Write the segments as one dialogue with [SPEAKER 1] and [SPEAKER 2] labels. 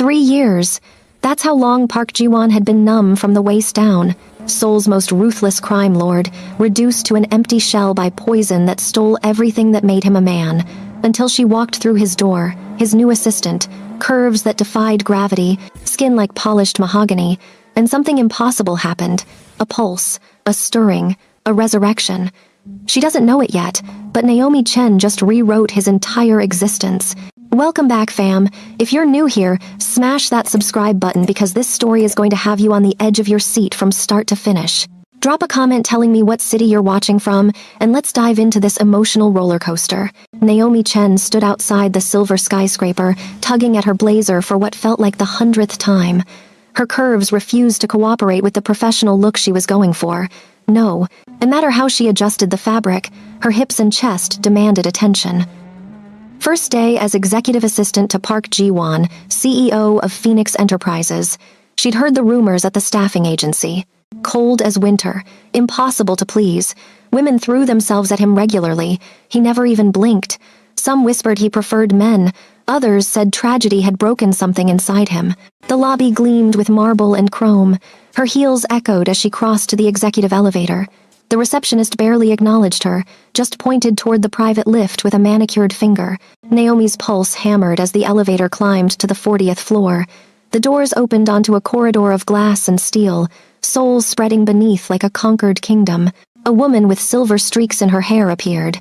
[SPEAKER 1] 3 years. That's how long Park Ji-won had been numb from the waist down. Seoul's most ruthless crime lord, reduced to an empty shell by poison that stole everything that made him a man. Until she walked through his door, his new assistant, curves that defied gravity, skin like polished mahogany, and something impossible happened. A pulse, a stirring, a resurrection. She doesn't know it yet, but Naomi Chen just rewrote his entire existence. Welcome back, fam. If you're new here, smash that subscribe button because this story is going to have you on the edge of your seat from start to finish. Drop a comment telling me what city you're watching from, and let's dive into this emotional roller coaster. Naomi Chen stood outside the silver skyscraper, tugging at her blazer for what felt like the 100th time. Her curves refused to cooperate with the professional look she was going for. No, no matter how she adjusted the fabric, her hips and chest demanded attention. First day as executive assistant to Park Ji-won, CEO of Phoenix Enterprises. She'd heard the rumors at the staffing agency. Cold as winter, impossible to please. Women threw themselves at him regularly. He never even blinked. Some whispered he preferred men. Others said tragedy had broken something inside him. The lobby gleamed with marble and chrome. Her heels echoed as she crossed to the executive elevator. The receptionist barely acknowledged her, just pointed toward the private lift with a manicured finger. Naomi's pulse hammered as the elevator climbed to the 40th floor. The doors opened onto a corridor of glass and steel, souls spreading beneath like a conquered kingdom. A woman with silver streaks in her hair appeared.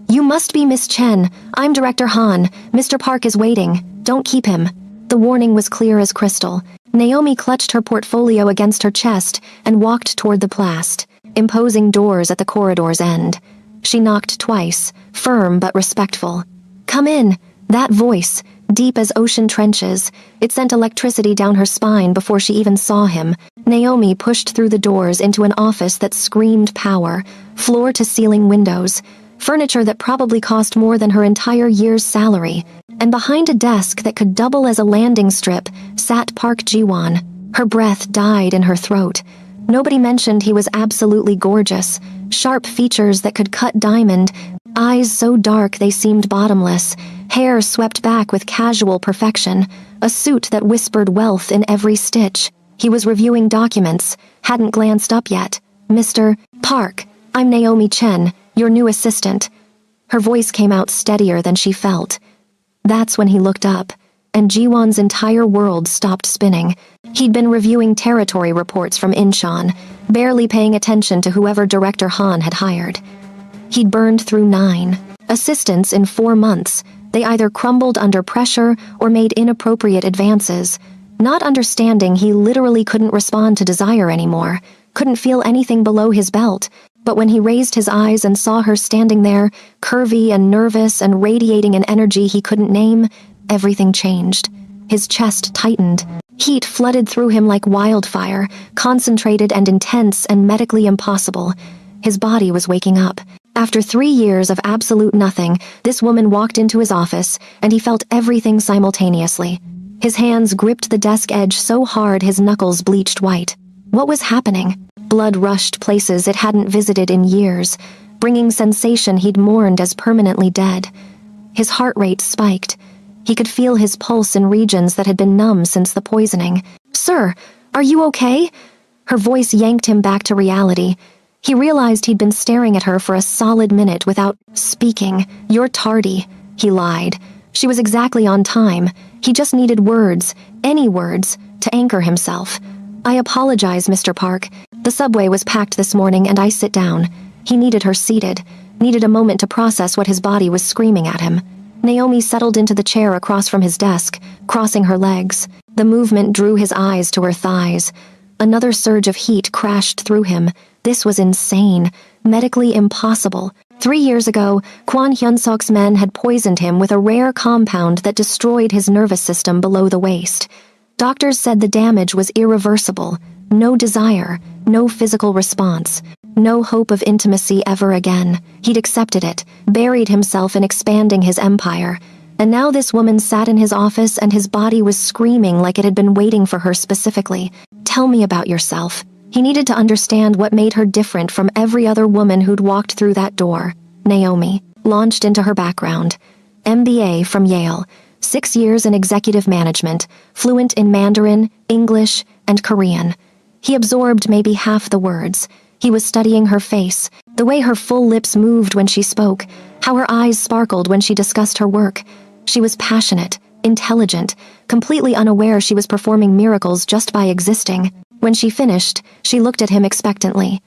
[SPEAKER 1] "You must be Miss Chen. I'm Director Han. Mr. Park is waiting. Don't keep him." The warning was clear as crystal. Naomi clutched her portfolio against her chest and walked toward the plast, imposing doors at the corridor's end. She knocked twice, firm but respectful. "Come in." That voice, deep as ocean trenches, it sent electricity down her spine before she even saw him. Naomi pushed through the doors into an office that screamed power, floor-to-ceiling windows, furniture that probably cost more than her entire year's salary. And behind a desk that could double as a landing strip sat Park Ji-won. Her breath died in her throat. Nobody mentioned he was absolutely gorgeous. Sharp features that could cut diamond, eyes so dark they seemed bottomless, hair swept back with casual perfection, a suit that whispered wealth in every stitch. He was reviewing documents, hadn't glanced up yet. "Mr. Park, I'm Naomi Chen, your new assistant." Her voice came out steadier than she felt. That's when he looked up, and Ji-won's entire world stopped spinning. He'd been reviewing territory reports from Incheon, barely paying attention to whoever Director Han had hired. He'd burned through 9 assistants in 4 months. They either crumbled under pressure or made inappropriate advances. Not understanding he literally couldn't respond to desire anymore, couldn't feel anything below his belt. But when he raised his eyes and saw her standing there, curvy and nervous and radiating an energy he couldn't name, everything changed. His chest tightened. Heat flooded through him like wildfire, concentrated and intense and medically impossible. His body was waking up. After 3 years of absolute nothing, this woman walked into his office, and he felt everything simultaneously. His hands gripped the desk edge so hard his knuckles bleached white. What was happening? Blood rushed places it hadn't visited in years, bringing sensation he'd mourned as permanently dead. His heart rate spiked. He could feel his pulse in regions that had been numb since the poisoning. "Sir, are you okay?" Her voice yanked him back to reality. He realized he'd been staring at her for a solid minute without speaking. "You're tardy," he lied. She was exactly on time. He just needed words, any words, to anchor himself. "I apologize, Mr. Park. The subway was packed this morning and I sit down." He needed her seated, needed a moment to process what his body was screaming at him. Naomi settled into the chair across from his desk, crossing her legs. The movement drew his eyes to her thighs. Another surge of heat crashed through him. This was insane, medically impossible. 3 years ago, Kwon Hyun-suk's men had poisoned him with a rare compound that destroyed his nervous system below the waist. Doctors said the damage was irreversible. No desire, no physical response, no hope of intimacy ever again. He'd accepted it, buried himself in expanding his empire. And now this woman sat in his office and his body was screaming like it had been waiting for her specifically. "Tell me about yourself." He needed to understand what made her different from every other woman who'd walked through that door. Naomi launched into her background. MBA from Yale, 6 years in executive management, fluent in Mandarin, English, and Korean. He absorbed maybe half the words. He was studying her face, the way her full lips moved when she spoke, how her eyes sparkled when she discussed her work. She was passionate, intelligent, completely unaware she was performing miracles just by existing. When she finished, she looked at him expectantly.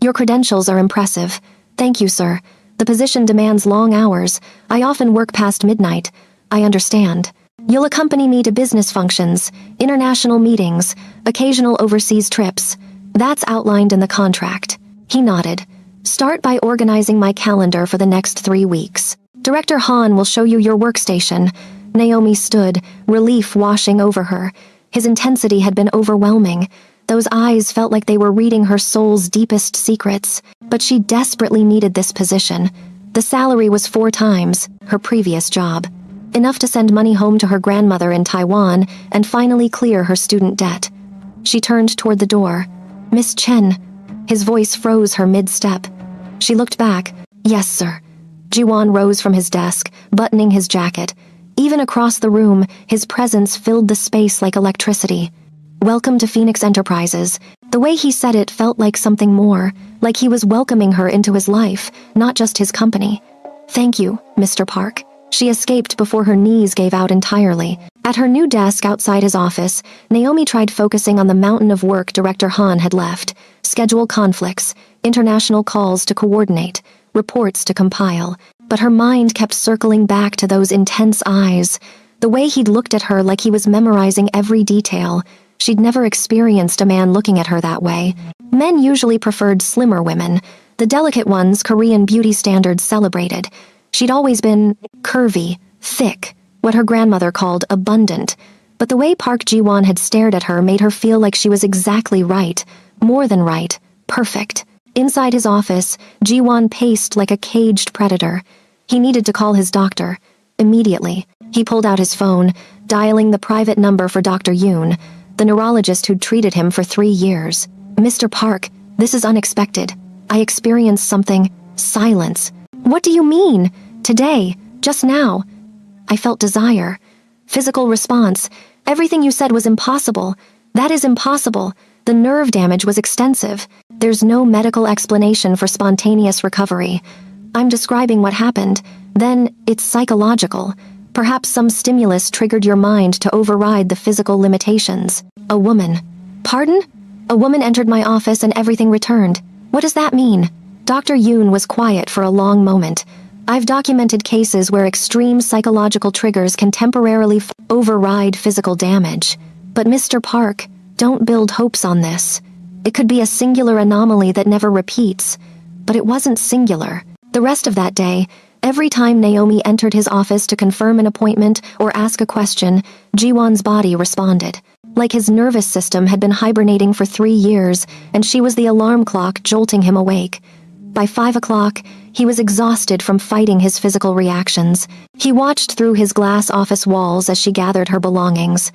[SPEAKER 1] "Your credentials are impressive. Thank you, sir. The position demands long hours. I often work past midnight. I understand. You'll accompany me to business functions, international meetings, occasional overseas trips. That's outlined in the contract." He nodded. "Start by organizing my calendar for the next 3 weeks. Director Han will show you your workstation." Naomi stood, relief washing over her. His intensity had been overwhelming. Those eyes felt like they were reading her soul's deepest secrets. But she desperately needed this position. The salary was 4 times her previous job. Enough to send money home to her grandmother in Taiwan and finally clear her student debt. She turned toward the door. "Miss Chen." His voice froze her mid-step. She looked back. "Yes, sir." Jiwon rose from his desk, buttoning his jacket. Even across the room, his presence filled the space like electricity. "Welcome to Phoenix Enterprises." The way he said it felt like something more, like he was welcoming her into his life, not just his company. "Thank you, Mr. Park." She escaped before her knees gave out entirely. At her new desk outside his office, Naomi tried focusing on the mountain of work Director Han had left. Schedule conflicts, international calls to coordinate, reports to compile. But her mind kept circling back to those intense eyes, the way he'd looked at her like he was memorizing every detail. She'd never experienced a man looking at her that way. Men usually preferred slimmer women, the delicate ones Korean beauty standards celebrated. She'd always been curvy, thick, what her grandmother called abundant. But the way Park Ji-won had stared at her made her feel like she was exactly right, more than right, perfect. Inside his office, Ji-won paced like a caged predator. He needed to call his doctor. Immediately, he pulled out his phone, dialing the private number for Dr. Yoon, the neurologist who'd treated him for 3 years. "Mr. Park, this is unexpected. I experienced something." Silence. "What do you mean? Today, just now." "I felt desire. Physical response. Everything you said was impossible. That is impossible. The nerve damage was extensive. There's no medical explanation for spontaneous recovery. I'm describing what happened. Then, it's psychological. Perhaps some stimulus triggered your mind to override the physical limitations." "A woman." "Pardon?" "A woman entered my office and everything returned." "What does that mean?" Dr. Yoon was quiet for a long moment. "I've documented cases where extreme psychological triggers can temporarily override physical damage. But Mr. Park, don't build hopes on this. It could be a singular anomaly that never repeats." But it wasn't singular. The rest of that day, every time Naomi entered his office to confirm an appointment or ask a question, Jiwon's body responded. Like his nervous system had been hibernating for 3 years, and she was the alarm clock jolting him awake. By 5 o'clock, he was exhausted from fighting his physical reactions. He watched through his glass office walls as she gathered her belongings.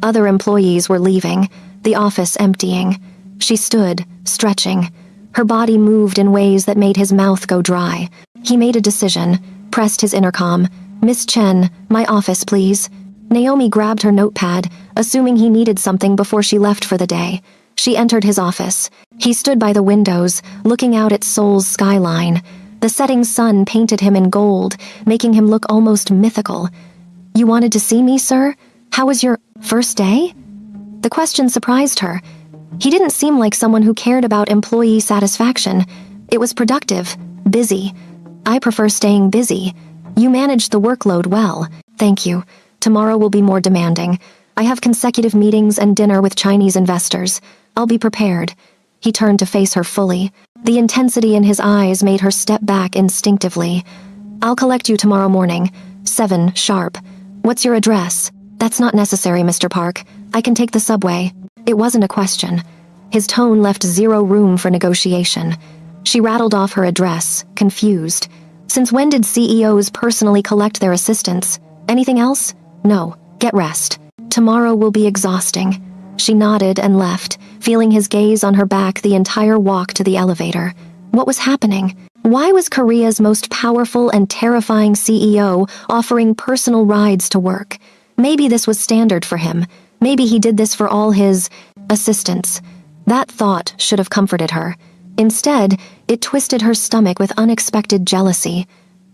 [SPEAKER 1] Other employees were leaving, the office emptying. She stood, stretching. Her body moved in ways that made his mouth go dry. He made a decision, pressed his intercom. "Miss Chen, my office, please." Naomi grabbed her notepad, assuming he needed something before she left for the day. She entered his office. He stood by the windows, looking out at Seoul's skyline. The setting sun painted him in gold, making him look almost mythical. "You wanted to see me, sir? How was your first day?" The question surprised her. He didn't seem like someone who cared about employee satisfaction. It was productive, busy. "I prefer staying busy. You managed the workload well. Thank you. Tomorrow will be more demanding. I have consecutive meetings and dinner with Chinese investors. I'll be prepared." He turned to face her fully. The intensity in his eyes made her step back instinctively. "I'll collect you tomorrow morning, 7 sharp. What's your address?" "That's not necessary, Mr. Park. I can take the subway." It wasn't a question. His tone left zero room for negotiation. She rattled off her address, confused. Since when did CEOs personally collect their assistants? Anything else? No. Get rest. Tomorrow will be exhausting. She nodded and left, feeling his gaze on her back the entire walk to the elevator. What was happening? Why was Korea's most powerful and terrifying CEO offering personal rides to work? Maybe this was standard for him. Maybe he did this for all his assistants. That thought should have comforted her. Instead, it twisted her stomach with unexpected jealousy.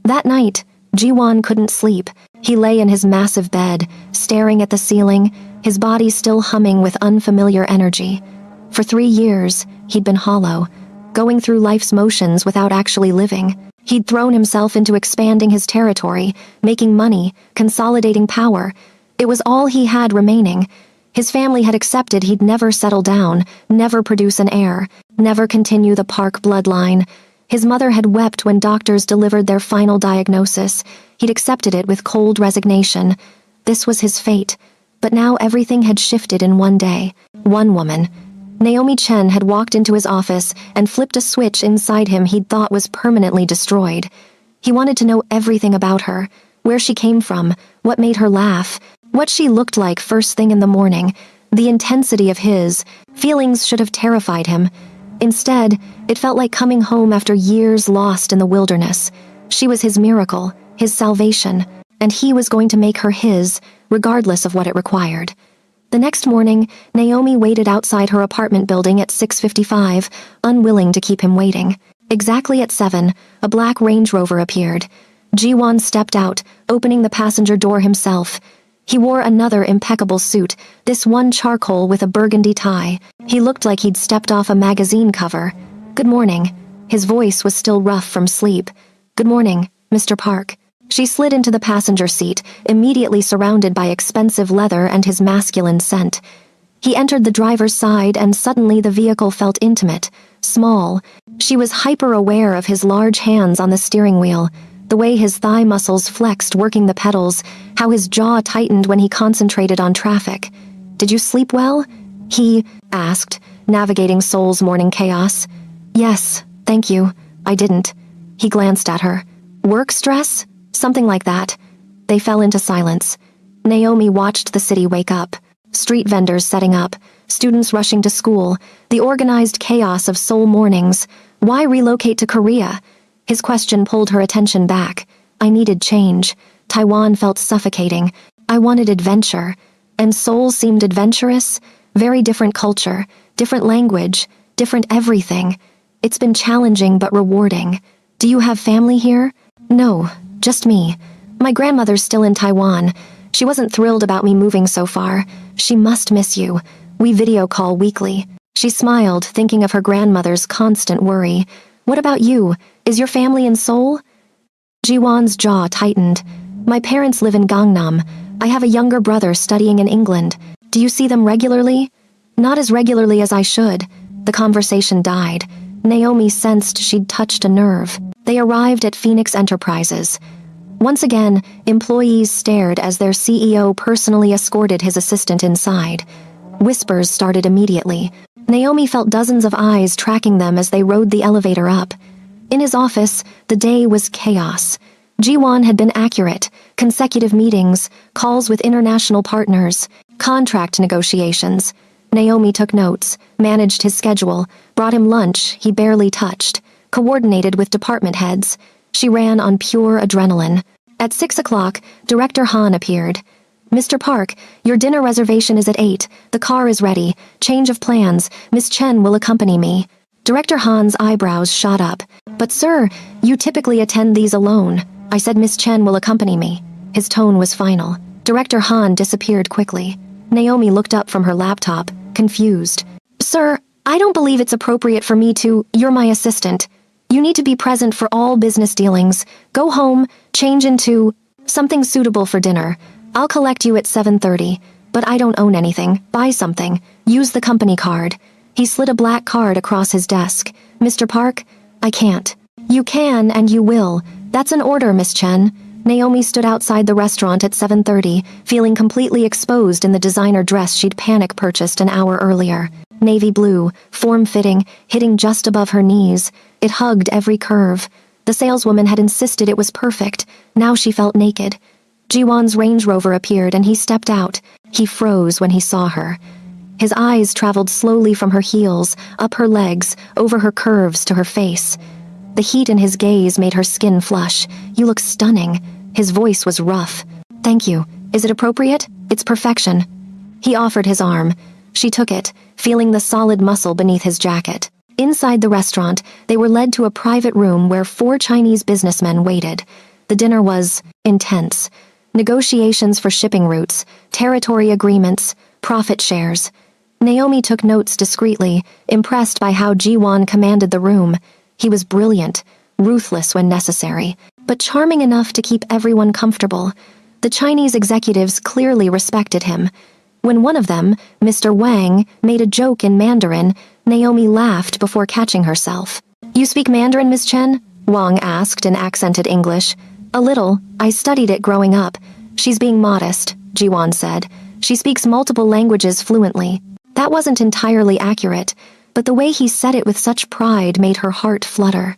[SPEAKER 1] That night, Ji-won couldn't sleep. He lay in his massive bed, staring at the ceiling, his body still humming with unfamiliar energy. For 3 years, he'd been hollow, going through life's motions without actually living. He'd thrown himself into expanding his territory, making money, consolidating power. It was all he had remaining. His family had accepted he'd never settle down, never produce an heir, never continue the Park bloodline. His mother had wept when doctors delivered their final diagnosis. He'd accepted it with cold resignation. This was his fate. But now everything had shifted in one day. One woman, Naomi Chen, had walked into his office and flipped a switch inside him he'd thought was permanently destroyed. He wanted to know everything about her, where she came from, what made her laugh, what she looked like first thing in the morning. The intensity of his feelings should have terrified him. Instead, it felt like coming home after years lost in the wilderness. She was his miracle, his salvation, and he was going to make her his, regardless of what it required. The next morning, Naomi waited outside her apartment building at 6:55, unwilling to keep him waiting. Exactly at 7, a black Range Rover appeared. Ji-won stepped out, opening the passenger door himself. He wore another impeccable suit, this one charcoal with a burgundy tie. He looked like he'd stepped off a magazine cover. "Good morning." His voice was still rough from sleep. "Good morning, Mr. Park." She slid into the passenger seat, immediately surrounded by expensive leather and his masculine scent. He entered the driver's side and suddenly the vehicle felt intimate, small. She was hyper-aware of his large hands on the steering wheel, the way his thigh muscles flexed working the pedals, how his jaw tightened when he concentrated on traffic. "Did you sleep well?" he asked, navigating Seoul's morning chaos. "Yes, thank you. I didn't." He glanced at her. "Work stress?" "Something like that." They fell into silence. Naomi watched the city wake up. Street vendors setting up, students rushing to school, the organized chaos of Seoul mornings. Why relocate to Korea? His question pulled her attention back. I needed change. Taiwan felt suffocating. I wanted adventure. And Seoul seemed adventurous. Very different culture, different language, different everything. It's been challenging but rewarding. "Do you have family here?" "No. Just me. My grandmother's still in Taiwan. She wasn't thrilled about me moving so far. She must miss you. We video call weekly." She smiled, thinking of her grandmother's constant worry. "What about you? Is your family in Seoul?" Ji-won's jaw tightened. "My parents live in Gangnam. I have a younger brother studying in England. Do you see them regularly?" "Not as regularly as I should." The conversation died. Naomi sensed she'd touched a nerve. They arrived at Phoenix Enterprises. Once again, employees stared as their CEO personally escorted his assistant inside. Whispers started immediately. Naomi felt dozens of eyes tracking them as they rode the elevator up. In his office, the day was chaos. Ji-won had been accurate. Consecutive meetings, calls with international partners, contract negotiations. Naomi took notes, managed his schedule, brought him lunch he barely touched, coordinated with department heads. She ran on pure adrenaline. At 6 o'clock, Director Han appeared. "Mr. Park, your dinner reservation is at 8. The car is ready. Change of plans. Miss Chen will accompany me." Director Han's eyebrows shot up. "But sir, you typically attend these alone." "I said Miss Chen will accompany me." His tone was final. Director Han disappeared quickly. Naomi looked up from her laptop, confused. "Sir, I don't believe it's appropriate for me to. You're my assistant. You need to be present for all business dealings. Go home, change into something suitable for dinner. I'll collect you at 7:30, but I don't own anything. Buy something. Use the company card." He slid a black card across his desk. "Mr. Park, I can't." "You can and you will. That's an order, Miss Chen." Naomi stood outside the restaurant at 7:30, feeling completely exposed in the designer dress she'd panic purchased an hour earlier. Navy blue, form-fitting, hitting just above her knees. It hugged every curve. The saleswoman had insisted it was perfect. Now she felt naked. Ji-won's Range Rover appeared and he stepped out. He froze when he saw her. His eyes traveled slowly from her heels, up her legs, over her curves to her face. The heat in his gaze made her skin flush. "You look stunning." His voice was rough. "Thank you. Is it appropriate? It's perfection." He offered his arm. She took it, feeling the solid muscle beneath his jacket. Inside the restaurant, they were led to a private room where 4 Chinese businessmen waited. The dinner was intense. Negotiations for shipping routes, territory agreements, profit shares. Naomi took notes discreetly, impressed by how Ji-won commanded the room. He was brilliant, ruthless when necessary, but charming enough to keep everyone comfortable. The Chinese executives clearly respected him. When one of them, Mr. Wang, made a joke in Mandarin, Naomi laughed before catching herself. "You speak Mandarin, Miss Chen?" Wang asked in accented English. "A little. I studied it growing up." "She's being modest," Ji-won said. "She speaks multiple languages fluently." That wasn't entirely accurate, but the way he said it with such pride made her heart flutter.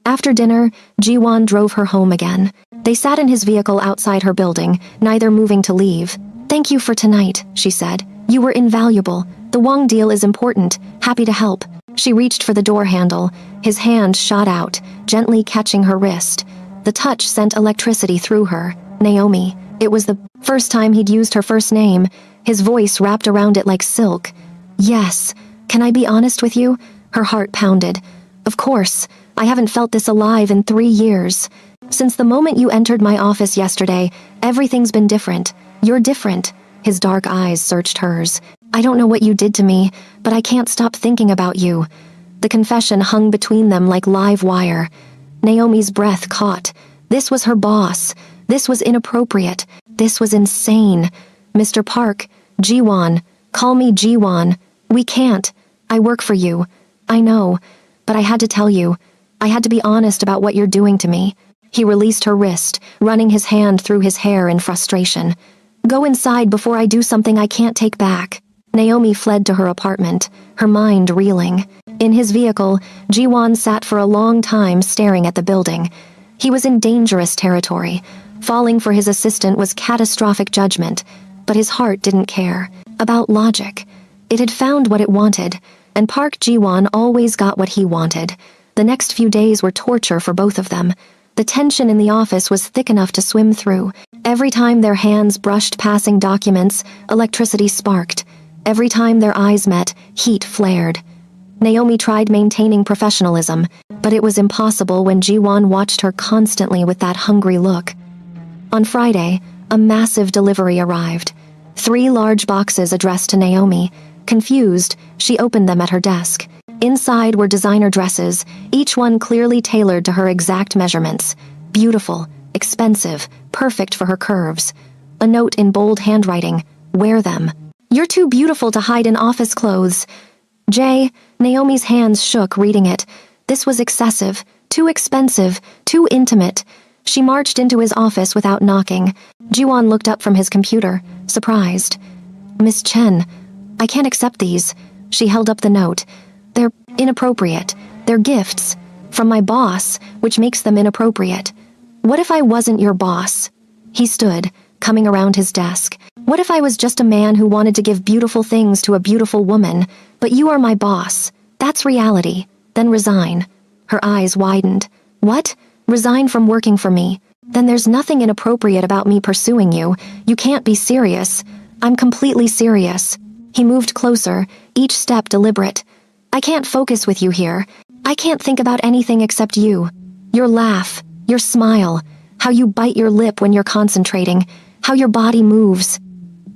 [SPEAKER 1] After dinner, Ji-won drove her home again. They sat in his vehicle outside her building, neither moving to leave. "Thank you for tonight," she said. "You were invaluable. The Wang deal is important. Happy to help." She reached for the door handle. His hand shot out, gently catching her wrist. The touch sent electricity through her. "Naomi." It was the first time he'd used her first name. His voice wrapped around it like silk. "Yes. Can I be honest with you?" Her heart pounded. "Of course. I haven't felt this alive in 3 years. Since the moment you entered my office yesterday, everything's been different. You're different." His dark eyes searched hers. "I don't know what you did to me, but I can't stop thinking about you." The confession hung between them like live wire. Naomi's breath caught. This was her boss. This was inappropriate. This was insane. "Mr. Park, Ji-won. Call me Ji-won. We can't. I work for you. I know. But I had to tell you. I had to be honest about what you're doing to me." He released her wrist, running his hand through his hair in frustration. "Go inside before I do something I can't take back." Naomi fled to her apartment, her mind reeling. In his vehicle, Ji-won sat for a long time staring at the building. He was in dangerous territory. Falling for his assistant was catastrophic judgment, but his heart didn't care. About logic. It had found what it wanted, and Park Ji-won always got what he wanted. The next few days were torture for both of them. The tension in the office was thick enough to swim through. Every time their hands brushed passing documents, electricity sparked. Every time their eyes met, heat flared. Naomi tried maintaining professionalism, but it was impossible when Ji-won watched her constantly with that hungry look. On Friday, a massive delivery arrived. 3 large boxes addressed to Naomi. Confused, she opened them at her desk. Inside were designer dresses, each one clearly tailored to her exact measurements. Beautiful, expensive, perfect for her curves. A note in bold handwriting, "Wear them. You're too beautiful to hide in office clothes." Naomi's hands shook reading it. This was excessive, too expensive, too intimate. She marched into his office without knocking. Ji-won looked up from his computer, surprised. "Miss Chen, I can't accept these." She held up the note. "They're inappropriate. They're gifts. From my boss, which makes them inappropriate." "What if I wasn't your boss?" He stood, coming around his desk. "What if I was just a man who wanted to give beautiful things to a beautiful woman? But you are my boss. That's reality. Then resign." Her eyes widened. "What? Resign from working for me? Then there's nothing inappropriate about me pursuing you. You can't be serious." "I'm completely serious." He moved closer, each step deliberate. "I can't focus with you here. I can't think about anything except you. Your laugh, your smile, how you bite your lip when you're concentrating, how your body moves."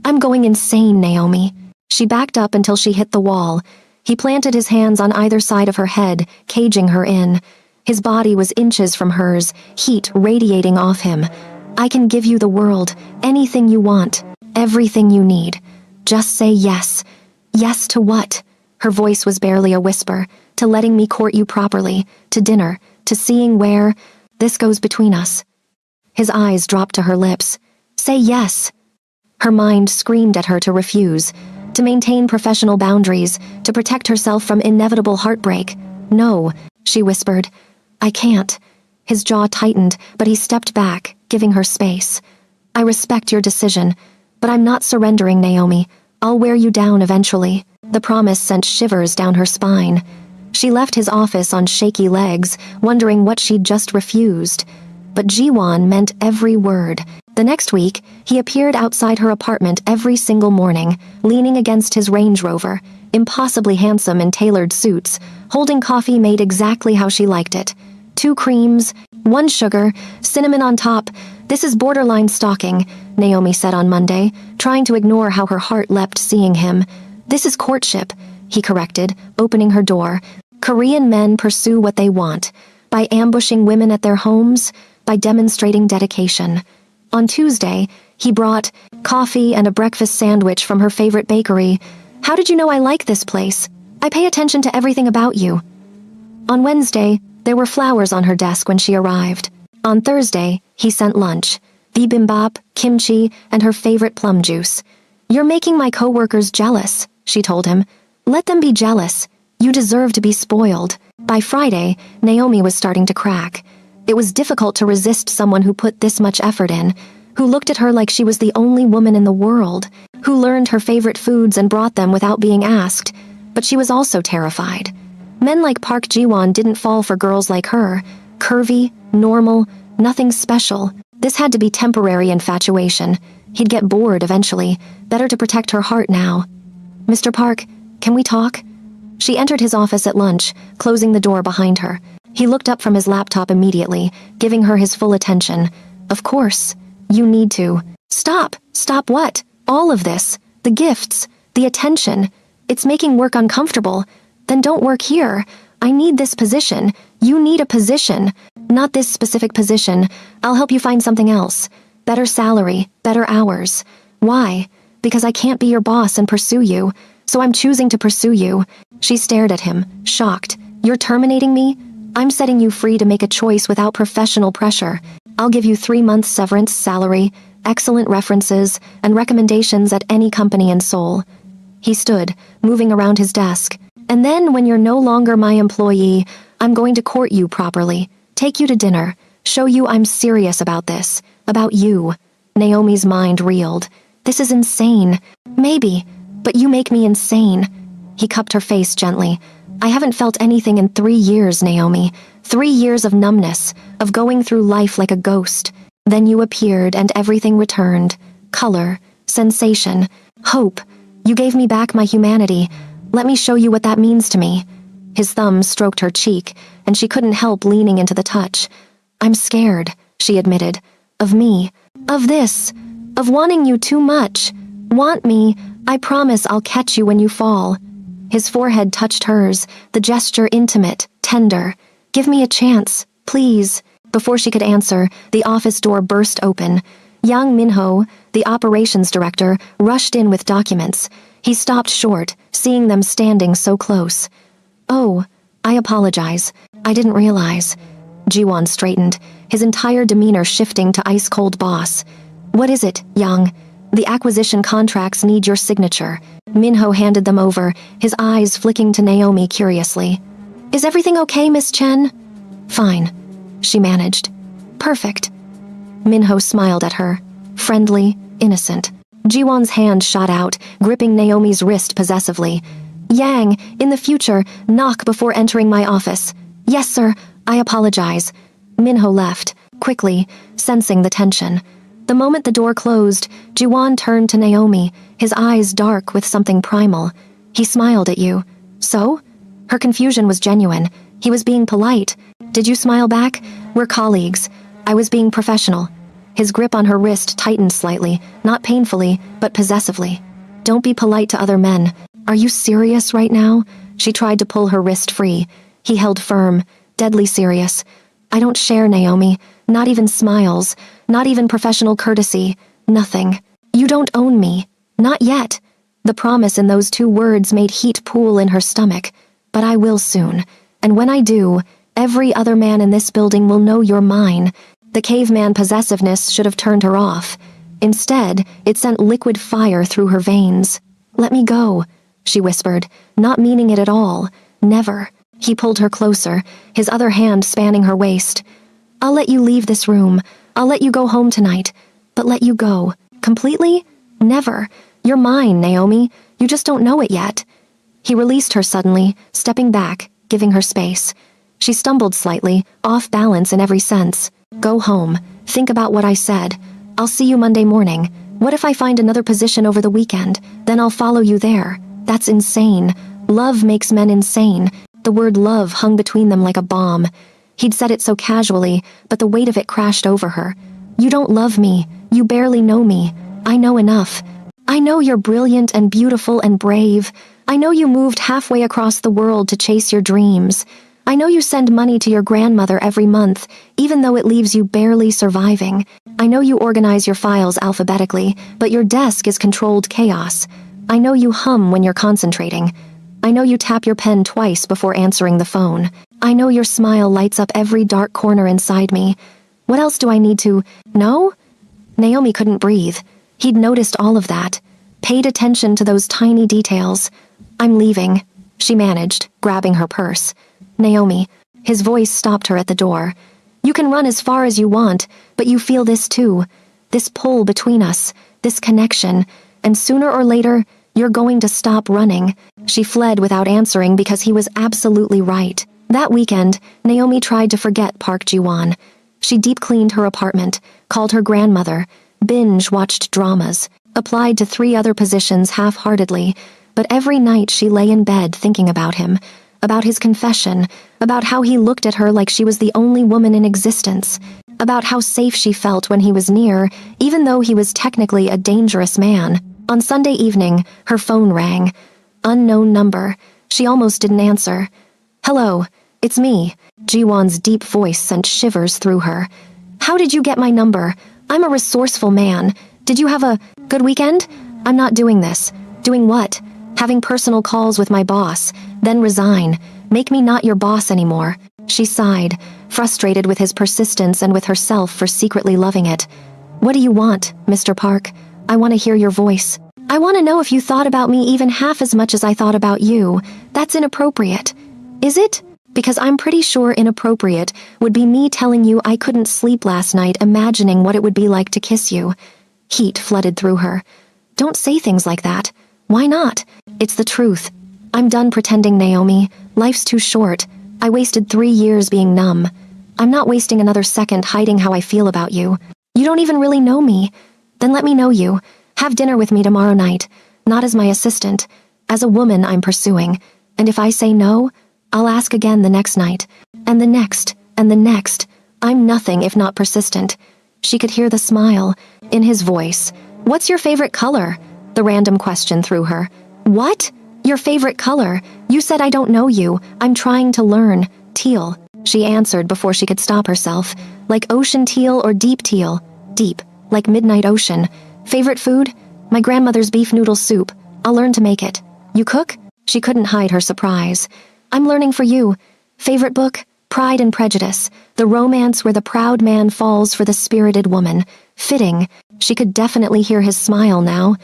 [SPEAKER 1] "I'm going insane, Naomi." She backed up until she hit the wall. He planted his hands on either side of her head, caging her in. His body was inches from hers, heat radiating off him. "I can give you the world, anything you want, everything you need. Just say yes." "Yes to what?" Her voice was barely a whisper. "To letting me court you properly, to dinner, to seeing where this goes between us." His eyes dropped to her lips. "Say yes." Her mind screamed at her to refuse, to maintain professional boundaries, to protect herself from inevitable heartbreak. "No," she whispered. "I can't." His jaw tightened, but he stepped back, giving her space. "I respect your decision, but I'm not surrendering, Naomi. I'll wear you down eventually." The promise sent shivers down her spine. She left his office on shaky legs, wondering what she'd just refused. But Jiwon meant every word. The next week, he appeared outside her apartment every single morning, leaning against his Range Rover, impossibly handsome in tailored suits, holding coffee made exactly how she liked it. 2 creams, 1 sugar, cinnamon on top. This is borderline stalking, Naomi said on Monday, trying to ignore how her heart leapt seeing him. This is courtship, he corrected, opening her door. Korean men pursue what they want, by ambushing women at their homes, by demonstrating dedication. On Tuesday, he brought coffee and a breakfast sandwich from her favorite bakery. How did you know I like this place? I pay attention to everything about you. On Wednesday, there were flowers on her desk when she arrived. On Thursday, he sent lunch. Bibimbap, kimchi, and her favorite plum juice. You're making my coworkers jealous, she told him. Let them be jealous. You deserve to be spoiled. By Friday, Naomi was starting to crack. It was difficult to resist someone who put this much effort in, who looked at her like she was the only woman in the world, who learned her favorite foods and brought them without being asked. But she was also terrified. Men like Park Jiwon didn't fall for girls like her. Curvy, normal, nothing special. This had to be temporary infatuation. He'd get bored eventually. Better to protect her heart now. Mr. Park, can we talk? She entered his office at lunch, closing the door behind her. He looked up from his laptop immediately, giving her his full attention. Of course. You need to. Stop. Stop what? All of this. The gifts. The attention. It's making work uncomfortable. Then don't work here. I need this position. You need a position. Not this specific position. I'll help you find something else. Better salary, better hours. Why? Because I can't be your boss and pursue you. So I'm choosing to pursue you. She stared at him, shocked. You're terminating me? I'm setting you free to make a choice without professional pressure. I'll give you 3 months severance salary, excellent references, and recommendations at any company in Seoul. He stood, moving around his desk. And then, when you're no longer my employee, I'm going to court you properly, take you to dinner, show you I'm serious about this, about you. Naomi's mind reeled. This is insane. Maybe, but you make me insane. He cupped her face gently. I haven't felt anything in 3 years, Naomi. 3 years of numbness, of going through life like a ghost. Then you appeared and everything returned. Color, sensation, hope. You gave me back my humanity. Let me show you what that means to me. His thumb stroked her cheek, and she couldn't help leaning into the touch. I'm scared, she admitted. Of me. Of this. Of wanting you too much. Want me. I promise I'll catch you when you fall. His forehead touched hers, the gesture intimate, tender. Give me a chance, please. Before she could answer, the office door burst open. Yang Minho, the operations director, rushed in with documents. He stopped short, seeing them standing so close. Oh, I apologize. I didn't realize. Jiwon straightened, his entire demeanor shifting to ice-cold boss. What is it, Yang? The acquisition contracts need your signature. Minho handed them over, his eyes flicking to Naomi curiously. Is everything okay, Miss Chen? Fine, she managed. Perfect. Minho smiled at her, friendly, innocent. Jiwon's hand shot out, gripping Naomi's wrist possessively. Yang, in the future, knock before entering my office. Yes, sir, I apologize. Minho left, quickly, sensing the tension. The moment the door closed, Jiwon turned to Naomi, his eyes dark with something primal. He smiled at you. So? Her confusion was genuine. He was being polite. Did you smile back? We're colleagues. I was being professional. His grip on her wrist tightened slightly, not painfully, but possessively. Don't be polite to other men. Are you serious right now? She tried to pull her wrist free. He held firm, deadly serious. I don't share, Naomi. Not even smiles. Not even professional courtesy. Nothing. You don't own me. Not yet. The promise in those 2 words made heat pool in her stomach. But I will soon. And when I do, every other man in this building will know you're mine. The caveman possessiveness should have turned her off. Instead, it sent liquid fire through her veins. Let me go, she whispered, not meaning it at all. Never. He pulled her closer, his other hand spanning her waist. I'll let you leave this room. I'll let you go home tonight. But let you go. Completely? Never. You're mine, Naomi. You just don't know it yet. He released her suddenly, stepping back, giving her space. She stumbled slightly, off balance in every sense. Go home. Think about what I said. I'll see you Monday morning. What if I find another position over the weekend? Then I'll follow you there. That's insane. Love makes men insane. The word love hung between them like a bomb. He'd said it so casually, but the weight of it crashed over her. You don't love me. You barely know me. I know enough. I know you're brilliant and beautiful and brave. I know you moved halfway across the world to chase your dreams. I know you send money to your grandmother every month, even though it leaves you barely surviving. I know you organize your files alphabetically, but your desk is controlled chaos. I know you hum when you're concentrating. I know you tap your pen twice before answering the phone. I know your smile lights up every dark corner inside me. What else do I need to know? Naomi couldn't breathe. He'd noticed all of that, paid attention to those tiny details. I'm leaving, she managed, grabbing her purse. Naomi, his voice stopped her at the door. You can run as far as you want, but you feel this too. This pull between us, this connection, and sooner or later, you're going to stop running. She fled without answering because he was absolutely right. That weekend, Naomi tried to forget Park Ji-won. She deep-cleaned her apartment, called her grandmother, binge-watched dramas, applied to 3 other positions half-heartedly, but every night she lay in bed thinking about him, about his confession, about how he looked at her like she was the only woman in existence, about how safe she felt when he was near, even though he was technically a dangerous man. On Sunday evening, her phone rang. Unknown number. She almost didn't answer. Hello, it's me. Ji-won's deep voice sent shivers through her. How did you get my number? I'm a resourceful man. Did you have a good weekend? I'm not doing this. Doing what? Having personal calls with my boss, then resign. Make me not your boss anymore. She sighed, frustrated with his persistence and with herself for secretly loving it. What do you want, Mr. Park? I want to hear your voice. I want to know if you thought about me even half as much as I thought about you. That's inappropriate. Is it? Because I'm pretty sure inappropriate would be me telling you I couldn't sleep last night imagining what it would be like to kiss you. Heat flooded through her. Don't say things like that. Why not? It's the truth. I'm done pretending, Naomi. Life's too short. I wasted 3 years being numb. I'm not wasting another second hiding how I feel about you. You don't even really know me. Then let me know you. Have dinner with me tomorrow night. Not as my assistant. As a woman I'm pursuing. And if I say no, I'll ask again the next night. And the next. And the next. I'm nothing if not persistent. She could hear the smile in his voice. What's your favorite color? The random question threw her. What? Your favorite color? You said I don't know you. I'm trying to learn. Teal. She answered before she could stop herself. Like ocean teal or deep teal? Deep. Like midnight ocean. Favorite food? My grandmother's beef noodle soup. I'll learn to make it. You cook? She couldn't hide her surprise. I'm learning for you. Favorite book? Pride and Prejudice. The romance where the proud man falls for the spirited woman. Fitting. She could definitely hear his smile now.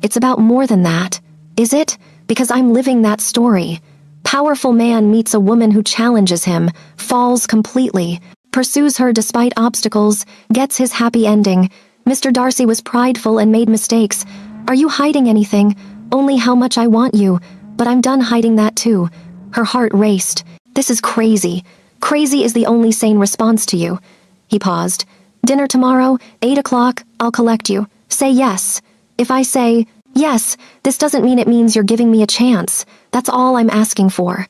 [SPEAKER 1] It's about more than that. Is it? Because I'm living that story. Powerful man meets a woman who challenges him, falls completely, pursues her despite obstacles, gets his happy ending. Mr. Darcy was prideful and made mistakes. Are you hiding anything? Only how much I want you. But I'm done hiding that too. Her heart raced. This is crazy. Crazy is the only sane response to you. He paused. Dinner tomorrow, 8 o'clock, I'll collect you. Say yes. If I say, yes, this doesn't mean it means you're giving me a chance. That's all I'm asking for.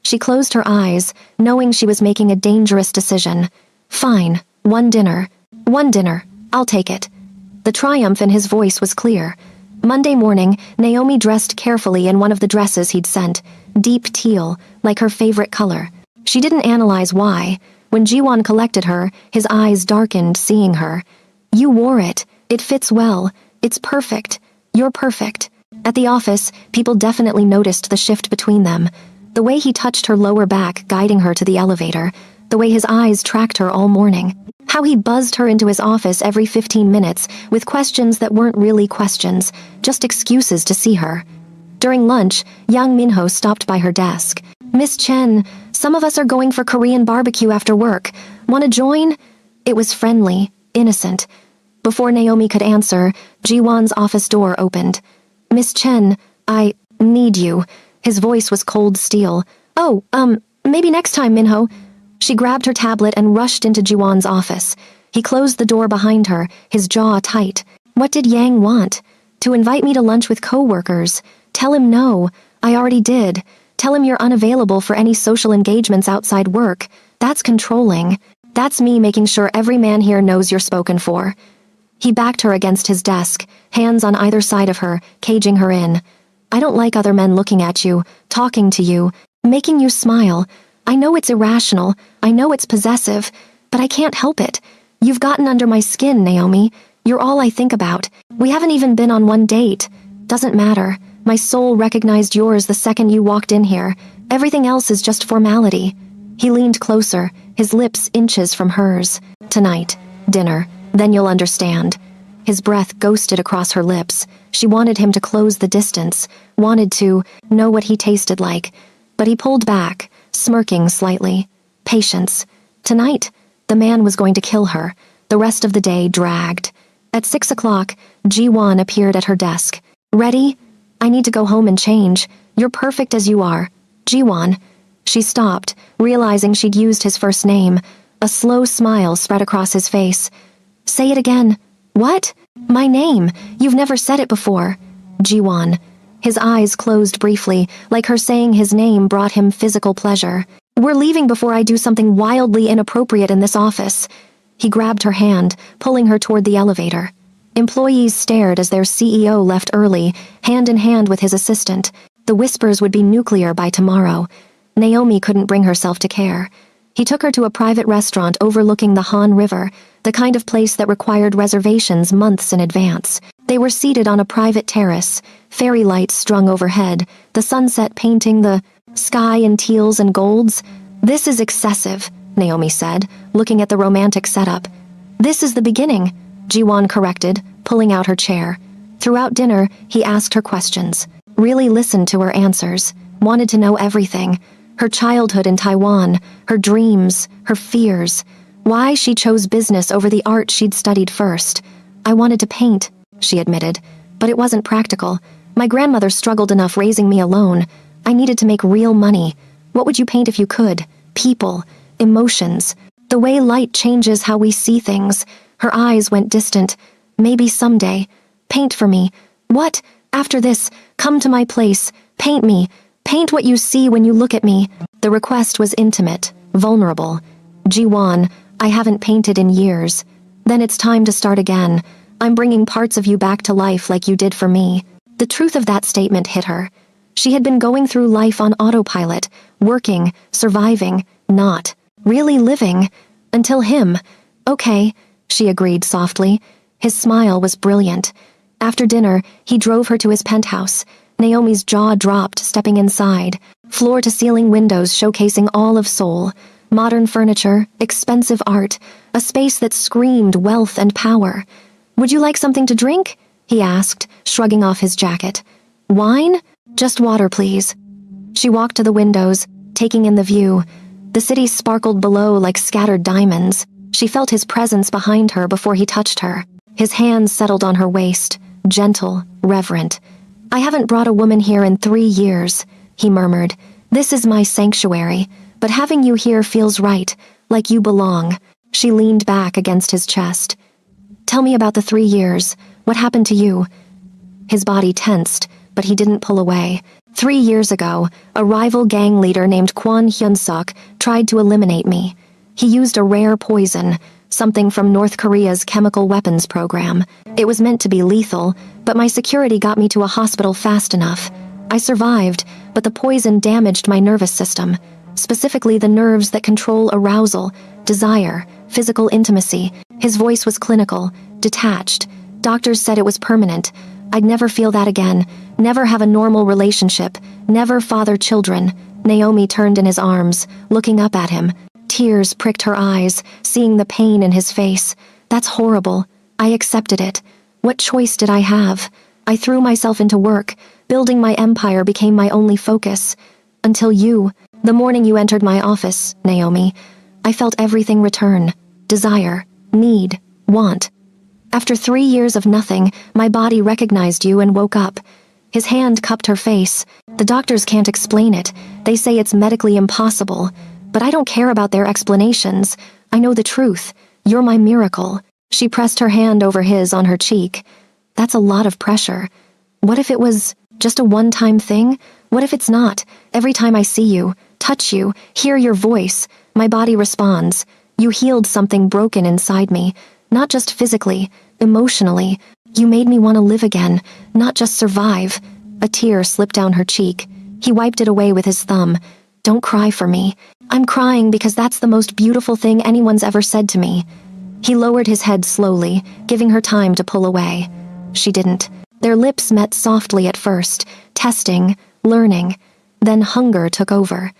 [SPEAKER 1] She closed her eyes, knowing she was making a dangerous decision. Fine, one dinner. One dinner. I'll take it. The triumph in his voice was clear. Monday morning, Naomi dressed carefully in one of the dresses he'd sent, deep teal, like her favorite color. She didn't analyze why. When Ji-won collected her, his eyes darkened seeing her. You wore it. It fits well. It's perfect. You're perfect. At the office, people definitely noticed the shift between them. The way he touched her lower back, guiding her to the elevator. The way his eyes tracked her all morning. How he buzzed her into his office every 15 minutes with questions that weren't really questions, just excuses to see her. During lunch, Yang Minho stopped by her desk. Miss Chen, some of us are going for Korean barbecue after work. Want to join? It was friendly, innocent. Before Naomi could answer, Ji-won's office door opened. Miss Chen, I need you. His voice was cold steel. Oh, Maybe next time, Minho. She grabbed her tablet and rushed into Jiwon's office. He closed the door behind her, his jaw tight. What did Yang want? To invite me to lunch with co-workers. Tell him no. I already did. Tell him you're unavailable for any social engagements outside work. That's controlling. That's me making sure every man here knows you're spoken for. He backed her against his desk, hands on either side of her, caging her in. I don't like other men looking at you, talking to you, making you smile. I know it's irrational, I know it's possessive, but I can't help it. You've gotten under my skin, Naomi. You're all I think about. We haven't even been on one date. Doesn't matter. My soul recognized yours the second you walked in here. Everything else is just formality. He leaned closer, his lips inches from hers. Tonight, dinner, then you'll understand. His breath ghosted across her lips. She wanted him to close the distance, wanted to know what he tasted like. But he pulled back, smirking slightly. Patience. Tonight, the man was going to kill her. The rest of the day dragged. At 6 o'clock, Ji-won appeared at her desk. Ready? I need to go home and change. You're perfect as you are. Ji-won. She stopped, realizing she'd used his first name. A slow smile spread across his face. Say it again. What? My name. You've never said it before. Ji-won. His eyes closed briefly, like her saying his name brought him physical pleasure. We're leaving before I do something wildly inappropriate in this office. He grabbed her hand, pulling her toward the elevator. Employees stared as their CEO left early, hand in hand with his assistant. The whispers would be nuclear by tomorrow. Naomi couldn't bring herself to care. He took her to a private restaurant overlooking the Han River, the kind of place that required reservations months in advance. They were seated on a private terrace, fairy lights strung overhead, the sunset painting the sky in teals and golds. This is excessive, Naomi said, looking at the romantic setup. This is the beginning, Ji-won corrected, pulling out her chair. Throughout dinner, he asked her questions, really listened to her answers, wanted to know everything. Her childhood in Taiwan, her dreams, her fears, why she chose business over the art she'd studied first. I wanted to paint, she admitted, but it wasn't practical. My grandmother struggled enough raising me alone. I needed to make real money. What would you paint if you could? People, emotions, the way light changes how we see things. Her eyes went distant. Maybe someday. Paint for me. What? After this, come to my place. Paint me. Paint what you see when you look at me. The request was intimate, vulnerable. Ji-won, I haven't painted in years. Then it's time to start again. I'm bringing parts of you back to life like you did for me. The truth of that statement hit her. She had been going through life on autopilot, working, surviving, not really living. Until him. Okay, she agreed softly. His smile was brilliant. After dinner, he drove her to his penthouse. Naomi's jaw dropped, stepping inside. Floor-to-ceiling windows showcasing all of Seoul. Modern furniture, expensive art, a space that screamed wealth and power. Would you like something to drink? He asked, shrugging off his jacket. Wine? Just water, please. She walked to the windows, taking in the view. The city sparkled below like scattered diamonds. She felt his presence behind her before he touched her. His hands settled on her waist, gentle, reverent. I haven't brought a woman here in 3 years, he murmured. This is my sanctuary, but having you here feels right, like you belong. She leaned back against his chest. Tell me about the 3 years. What happened to you? His body tensed, but he didn't pull away. 3 years ago, a rival gang leader named Kwon Hyun-suk tried to eliminate me. He used a rare poison, something from North Korea's chemical weapons program. It was meant to be lethal, but my security got me to a hospital fast enough. I survived, but the poison damaged my nervous system, specifically the nerves that control arousal, desire, physical intimacy. His voice was clinical, detached. Doctors said it was permanent. I'd never feel that again, never have a normal relationship, never father children. Naomi turned in his arms, looking up at him. Tears pricked her eyes, seeing the pain in his face. That's horrible. I accepted it. What choice did I have? I threw myself into work. Building my empire became my only focus. Until you. The morning you entered my office, Naomi, I felt everything return. Desire, need, want. After 3 years of nothing, my body recognized you and woke up. His hand cupped her face. The doctors can't explain it. They say it's medically impossible, but I don't care about their explanations. I know the truth. You're my miracle. She pressed her hand over his on her cheek. That's a lot of pressure. What if it was just a one-time thing? What if it's not? Every time I see you, touch you, hear your voice, my body responds. You healed something broken inside me, not just physically, emotionally. You made me want to live again, not just survive. A tear slipped down her cheek. He wiped it away with his thumb. Don't cry for me. I'm crying because that's the most beautiful thing anyone's ever said to me. He lowered his head slowly, giving her time to pull away. She didn't. Their lips met softly at first, testing, learning. Then hunger took over.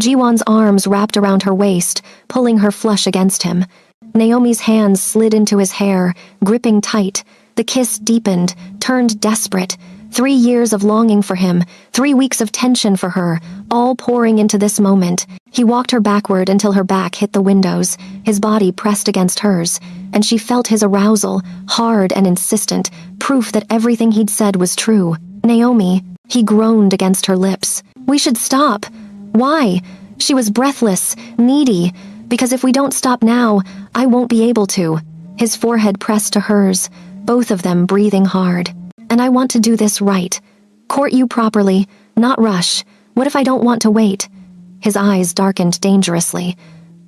[SPEAKER 1] Jiwon's arms wrapped around her waist, pulling her flush against him. Naomi's hands slid into his hair, gripping tight. The kiss deepened, turned desperate. 3 years of longing for him, 3 weeks of tension for her, all pouring into this moment. He walked her backward until her back hit the windows, his body pressed against hers, and she felt his arousal, hard and insistent, proof that everything he'd said was true. Naomi, he groaned against her lips. We should stop. Why? She was breathless, needy, because if we don't stop now, I won't be able to. His forehead pressed to hers, both of them breathing hard. And I want to do this right. Court you properly, not rush. What if I don't want to wait? His eyes darkened dangerously.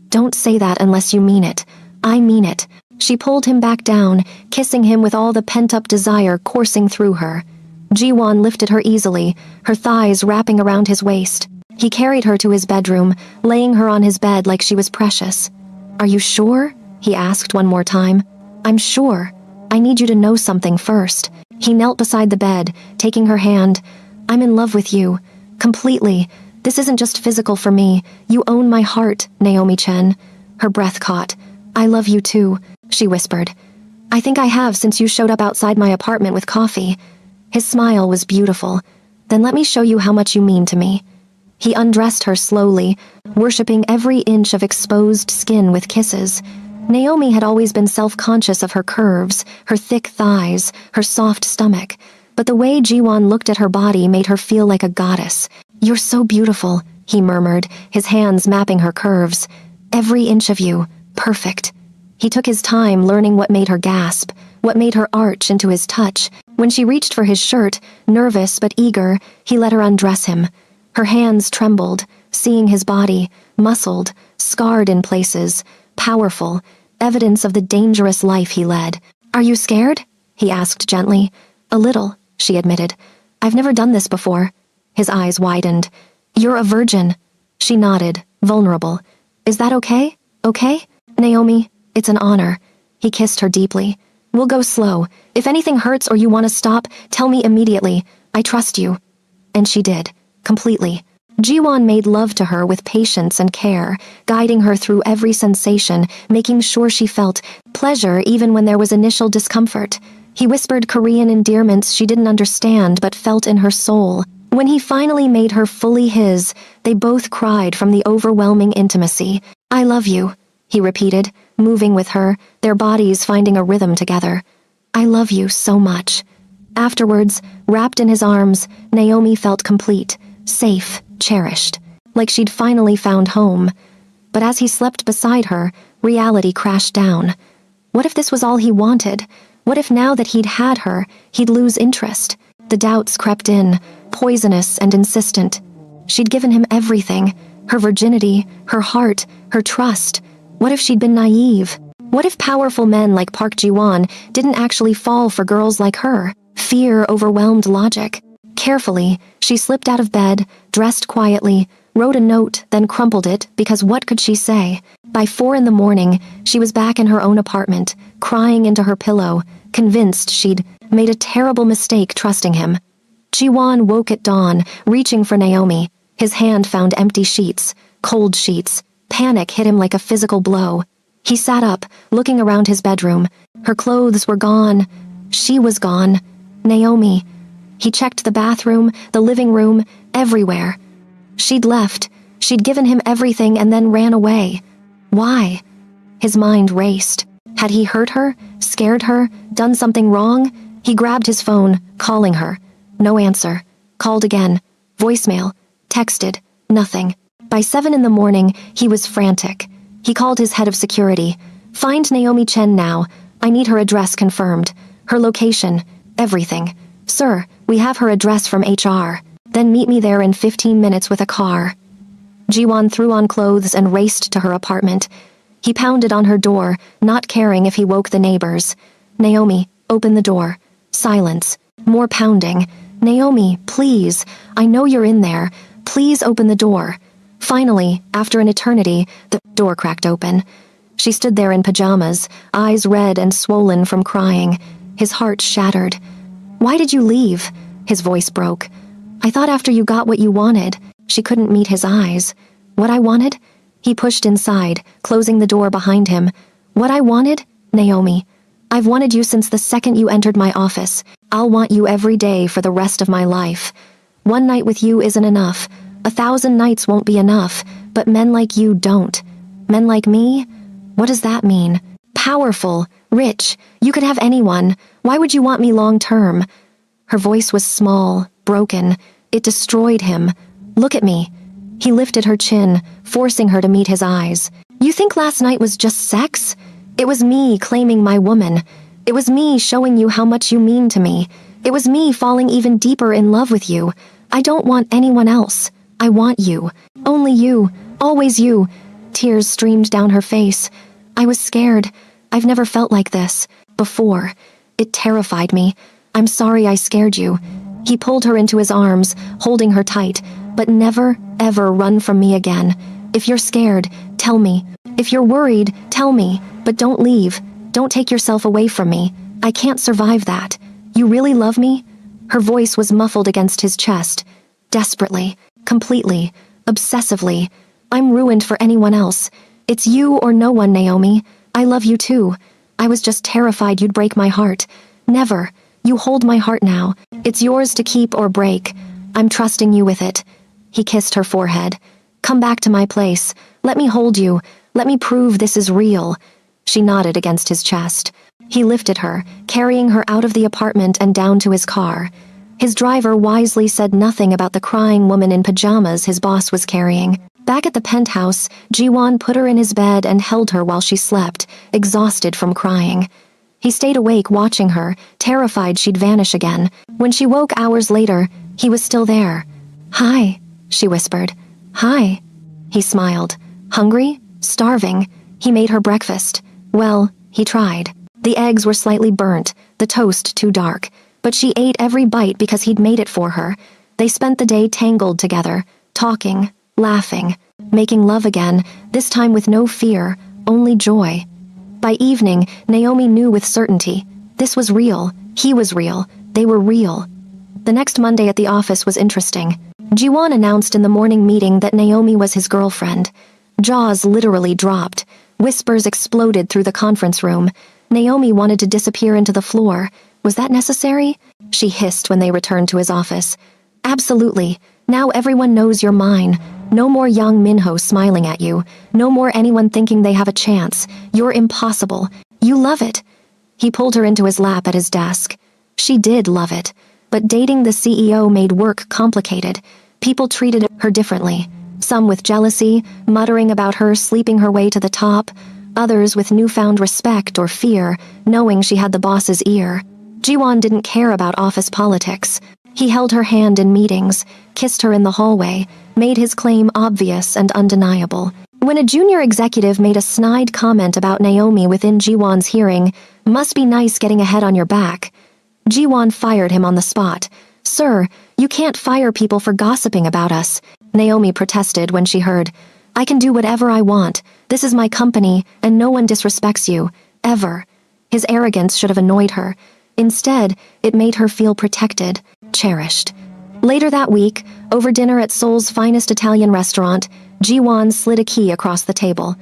[SPEAKER 1] Don't say that unless you mean it. I mean it. She pulled him back down, kissing him with all the pent-up desire coursing through her. Jiwon lifted her easily, her thighs wrapping around his waist. He carried her to his bedroom, laying her on his bed like she was precious. Are you sure? He asked one more time. I'm sure. I need you to know something first. He knelt beside the bed, taking her hand. I'm in love with you. Completely. This isn't just physical for me. You own my heart, Naomi Chen. Her breath caught. I love you too, she whispered. I think I have since you showed up outside my apartment with coffee. His smile was beautiful. Then let me show you how much you mean to me. He undressed her slowly, worshipping every inch of exposed skin with kisses. Naomi had always been self-conscious of her curves, her thick thighs, her soft stomach, but the way Jiwon looked at her body made her feel like a goddess. You're so beautiful, he murmured, his hands mapping her curves. Every inch of you, perfect. He took his time learning what made her gasp, what made her arch into his touch. When she reached for his shirt, nervous but eager, he let her undress him. Her hands trembled, seeing his body, muscled, scarred in places, powerful, evidence of the dangerous life he led. Are you scared? He asked gently. A little, she admitted. I've never done this before. His eyes widened. You're a virgin. She nodded, vulnerable. Is that okay? Okay? Naomi, it's an honor. He kissed her deeply. We'll go slow. If anything hurts or you want to stop, tell me immediately. I trust you. And she did, completely. Jiwon made love to her with patience and care, guiding her through every sensation, making sure she felt pleasure even when there was initial discomfort. He whispered Korean endearments she didn't understand but felt in her soul. When he finally made her fully his, they both cried from the overwhelming intimacy. I love you, he repeated, moving with her, their bodies finding a rhythm together. I love you so much. Afterwards, wrapped in his arms, Naomi felt complete, safe, cherished, like she'd finally found home. But as he slept beside her, reality crashed down. What if this was all he wanted? What if now that he'd had her, he'd lose interest? The doubts crept in, poisonous and insistent. She'd given him everything, her virginity, her heart, her trust. What if she'd been naive? What if powerful men like Park Ji-won didn't actually fall for girls like her? Fear overwhelmed logic. Carefully, she slipped out of bed, dressed quietly, wrote a note, then crumpled it, because what could she say? By 4 a.m, she was back in her own apartment, crying into her pillow, convinced she'd made a terrible mistake trusting him. Ji-won woke at dawn, reaching for Naomi. His hand found empty sheets, cold sheets. Panic hit him like a physical blow. He sat up, looking around his bedroom. Her clothes were gone. She was gone. Naomi. He checked the bathroom, the living room, everywhere. She'd left. She'd given him everything and then ran away. Why? His mind raced. Had he hurt her, scared her, done something wrong? He grabbed his phone, calling her. No answer. Called again. Voicemail. Texted. Nothing. By 7 in the morning, he was frantic. He called his head of security. "Find Naomi Chen now. I need her address confirmed. Her location. Everything. Sir, we have her address from HR. Then meet me there in 15 minutes with a car." Jiwon threw on clothes and raced to her apartment. He pounded on her door, not caring if he woke the neighbors. "Naomi, open the door." Silence. More pounding. "Naomi, please. I know you're in there. Please open the door." Finally, after an eternity, the door cracked open. She stood there in pajamas, eyes red and swollen from crying. His heart shattered. "Why did you leave?" His voice broke. "I thought after you got what you wanted." She couldn't meet his eyes. "What I wanted?" He pushed inside, closing the door behind him. "What I wanted? Naomi. I've wanted you since the second you entered my office. I'll want you every day for the rest of my life. One night with you isn't enough. 1,000 nights won't be enough, but men like you don't. Men like me? What does that mean? Powerful, rich, you could have anyone. Why would you want me long term?" Her voice was small, broken. It destroyed him. "Look at me." He lifted her chin, forcing her to meet his eyes. "You think last night was just sex? It was me claiming my woman. It was me showing you how much you mean to me. It was me falling even deeper in love with you. I don't want anyone else. I want you. Only you. Always you." Tears streamed down her face. "I was scared. I've never felt like this before. It terrified me. I'm sorry I scared you." He pulled her into his arms, holding her tight. "But never, ever run from me again. If you're scared, tell me. If you're worried, tell me. But don't leave. Don't take yourself away from me. I can't survive that. You really love me?" Her voice was muffled against his chest. "Desperately. Completely. Obsessively. I'm ruined for anyone else. It's you or no one, Naomi. I love you too. I was just terrified you'd break my heart. Never. You hold my heart now. It's yours to keep or break. I'm trusting you with it." He kissed her forehead. "Come back to my place. Let me hold you. Let me prove this is real." She nodded against his chest. He lifted her, carrying her out of the apartment and down to his car. His driver wisely said nothing about the crying woman in pajamas his boss was carrying. Back at the penthouse, Jiwon put her in his bed and held her while she slept, exhausted from crying. He stayed awake watching her, terrified she'd vanish again. When she woke hours later, he was still there. "Hi," she whispered. "Hi." He smiled. "Hungry? Starving?" He made her breakfast. Well, he tried. The eggs were slightly burnt, the toast too dark, but she ate every bite because he'd made it for her. They spent the day tangled together, talking, laughing, making love again, this time with no fear, only joy. By evening, Naomi knew with certainty. This was real. He was real. They were real. The next Monday at the office was interesting. Jiwon announced in the morning meeting that Naomi was his girlfriend. Jaws literally dropped. Whispers exploded through the conference room. Naomi wanted to disappear into the floor. Was that necessary? She hissed when they returned to his office. "Absolutely. Now everyone knows you're mine. No more young Minho smiling at you. No more anyone thinking they have a chance. You're impossible. You love it." He pulled her into his lap at his desk. She did love it. But dating the CEO made work complicated. People treated her differently. Some with jealousy, muttering about her sleeping her way to the top. Others with newfound respect or fear, knowing she had the boss's ear. Jiwon didn't care about office politics. He held her hand in meetings, kissed her in the hallway, made his claim obvious and undeniable. When a junior executive made a snide comment about Naomi within Jiwon's hearing, "Must be nice getting a head on your back," Jiwon fired him on the spot. "Sir, you can't fire people for gossiping about us," Naomi protested when she heard. "I can do whatever I want. This is my company, and no one disrespects you. Ever." His arrogance should have annoyed her. Instead, it made her feel protected, cherished. Later that week, over dinner at Seoul's finest Italian restaurant, Jiwon slid a key across the table.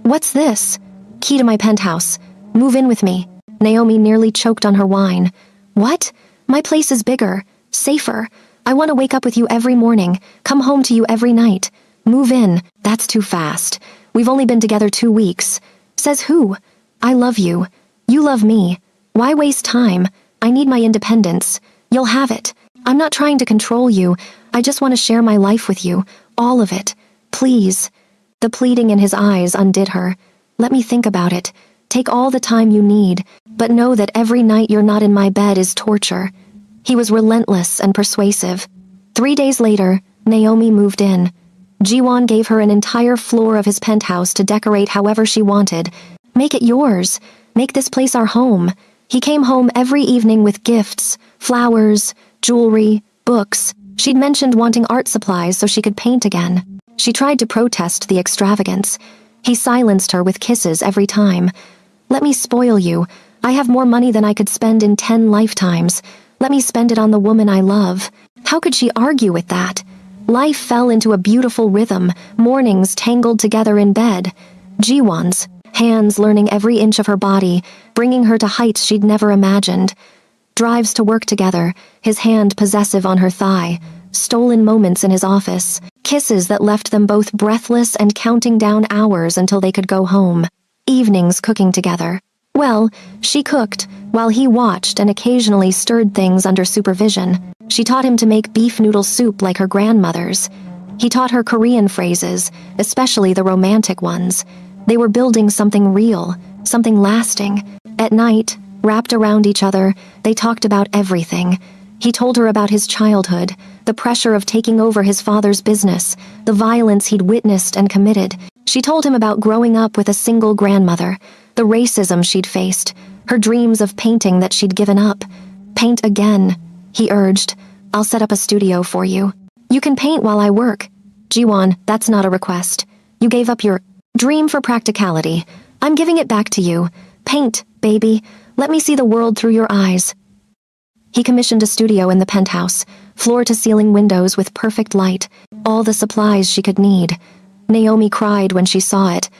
[SPEAKER 1] "What's this?" "Key to my penthouse. Move in with me." Naomi nearly choked on her wine. "What? My place is bigger, safer. I want to wake up with you every morning, come home to you every night. Move in. That's too fast. We've only been together 2 weeks." "Says who? I love you. You love me. Why waste time? I need my independence. You'll have it. I'm not trying to control you. I just want to share my life with you, all of it. Please." The pleading in his eyes undid her. "Let me think about it. Take all the time you need, but know that every night you're not in my bed is torture." He was relentless and persuasive. 3 days later, Naomi moved in. Jiwon gave her an entire floor of his penthouse to decorate however she wanted. "Make it yours. Make this place our home." He came home every evening with gifts, flowers, jewelry, books. She'd mentioned wanting art supplies so she could paint again. She tried to protest the extravagance. He silenced her with kisses every time. "Let me spoil you. I have more money than I could spend in 10 lifetimes. Let me spend it on the woman I love." How could she argue with that? Life fell into a beautiful rhythm, mornings tangled together in bed. Jiwon's hands learning every inch of her body, bringing her to heights she'd never imagined. Drives to work together, his hand possessive on her thigh. Stolen moments in his office. Kisses that left them both breathless and counting down hours until they could go home. Evenings cooking together. Well, she cooked, while he watched and occasionally stirred things under supervision. She taught him to make beef noodle soup like her grandmother's. He taught her Korean phrases, especially the romantic ones. They were building something real, something lasting. At night, wrapped around each other, they talked about everything. He told her about his childhood, the pressure of taking over his father's business, the violence he'd witnessed and committed. She told him about growing up with a single grandmother, the racism she'd faced, her dreams of painting that she'd given up. "Paint again," he urged. "I'll set up a studio for you. You can paint while I work." "Jiwon, that's not a request. You gave up your dream for practicality. I'm giving it back to you. Paint, baby. Let me see the world through your eyes." He commissioned a studio in the penthouse, floor-to-ceiling windows with perfect light, all the supplies she could need. Naomi cried when she saw it.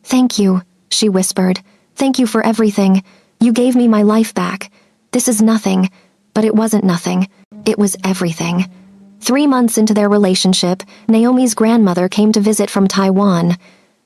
[SPEAKER 1] "Thank you," she whispered. "Thank you for everything. You gave me my life back. This is nothing." But it wasn't nothing. It was everything. 3 months into their relationship, Naomi's grandmother came to visit from Taiwan.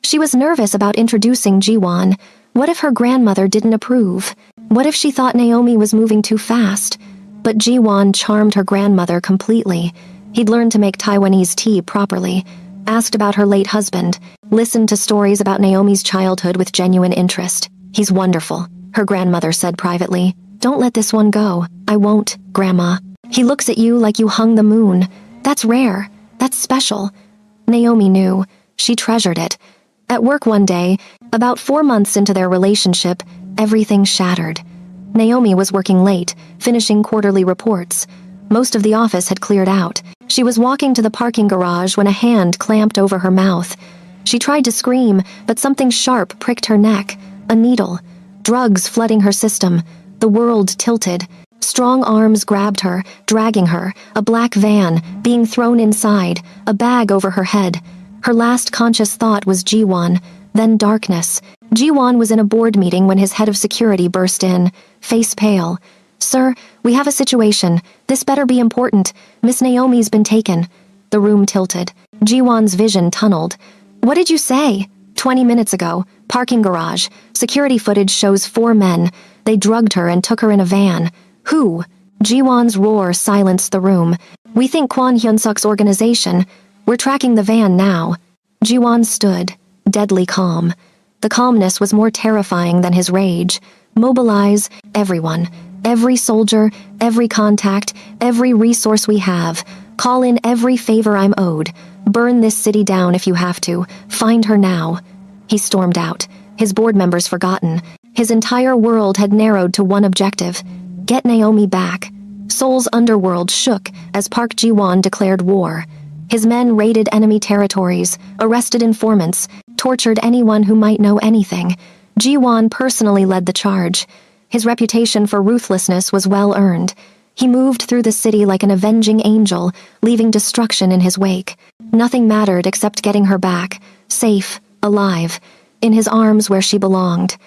[SPEAKER 1] She was nervous about introducing Jiwon. What if her grandmother didn't approve? What if she thought Naomi was moving too fast? But Jiwon charmed her grandmother completely. He'd learned to make Taiwanese tea properly, asked about her late husband, listened to stories about Naomi's childhood with genuine interest. "He's wonderful," her grandmother said privately. "Don't let this one go." "I won't, Grandma. He looks at you like you hung the moon. That's rare. That's special." Naomi knew. She treasured it. At work one day, about 4 months into their relationship, everything shattered. Naomi was working late, finishing quarterly reports. Most of the office had cleared out. She was walking to the parking garage when a hand clamped over her mouth. She tried to scream, but something sharp pricked her neck. A needle. Drugs flooding her system. The world tilted. Strong arms grabbed her, dragging her, a black van, being thrown inside, a bag over her head. Her last conscious thought was Jiwon, then darkness. Jiwon was in a board meeting when his head of security burst in, face pale. "Sir, we have a situation. This better be important. Miss Naomi's been taken." The room tilted. Jiwon's vision tunneled. "What did you say?" 20 minutes ago, parking garage. Security footage shows 4 men. They drugged her and took her in a van. "Who?" Jiwon's roar silenced the room. "We think Kwon Hyun-suk's organization. We're tracking the van now." Jiwon stood, deadly calm. The calmness was more terrifying than his rage. "Mobilize, everyone. Every soldier, every contact, every resource we have. Call in every favor I'm owed. Burn this city down if you have to. Find her now." He stormed out, his board members forgotten. His entire world had narrowed to one objective: get Naomi back. Seoul's underworld shook as Park Ji-won declared war. His men raided enemy territories, arrested informants, tortured anyone who might know anything. Ji-won personally led the charge. His reputation for ruthlessness was well earned. He moved through the city like an avenging angel, leaving destruction in his wake. Nothing mattered except getting her back, safe, alive, in his arms where she belonged.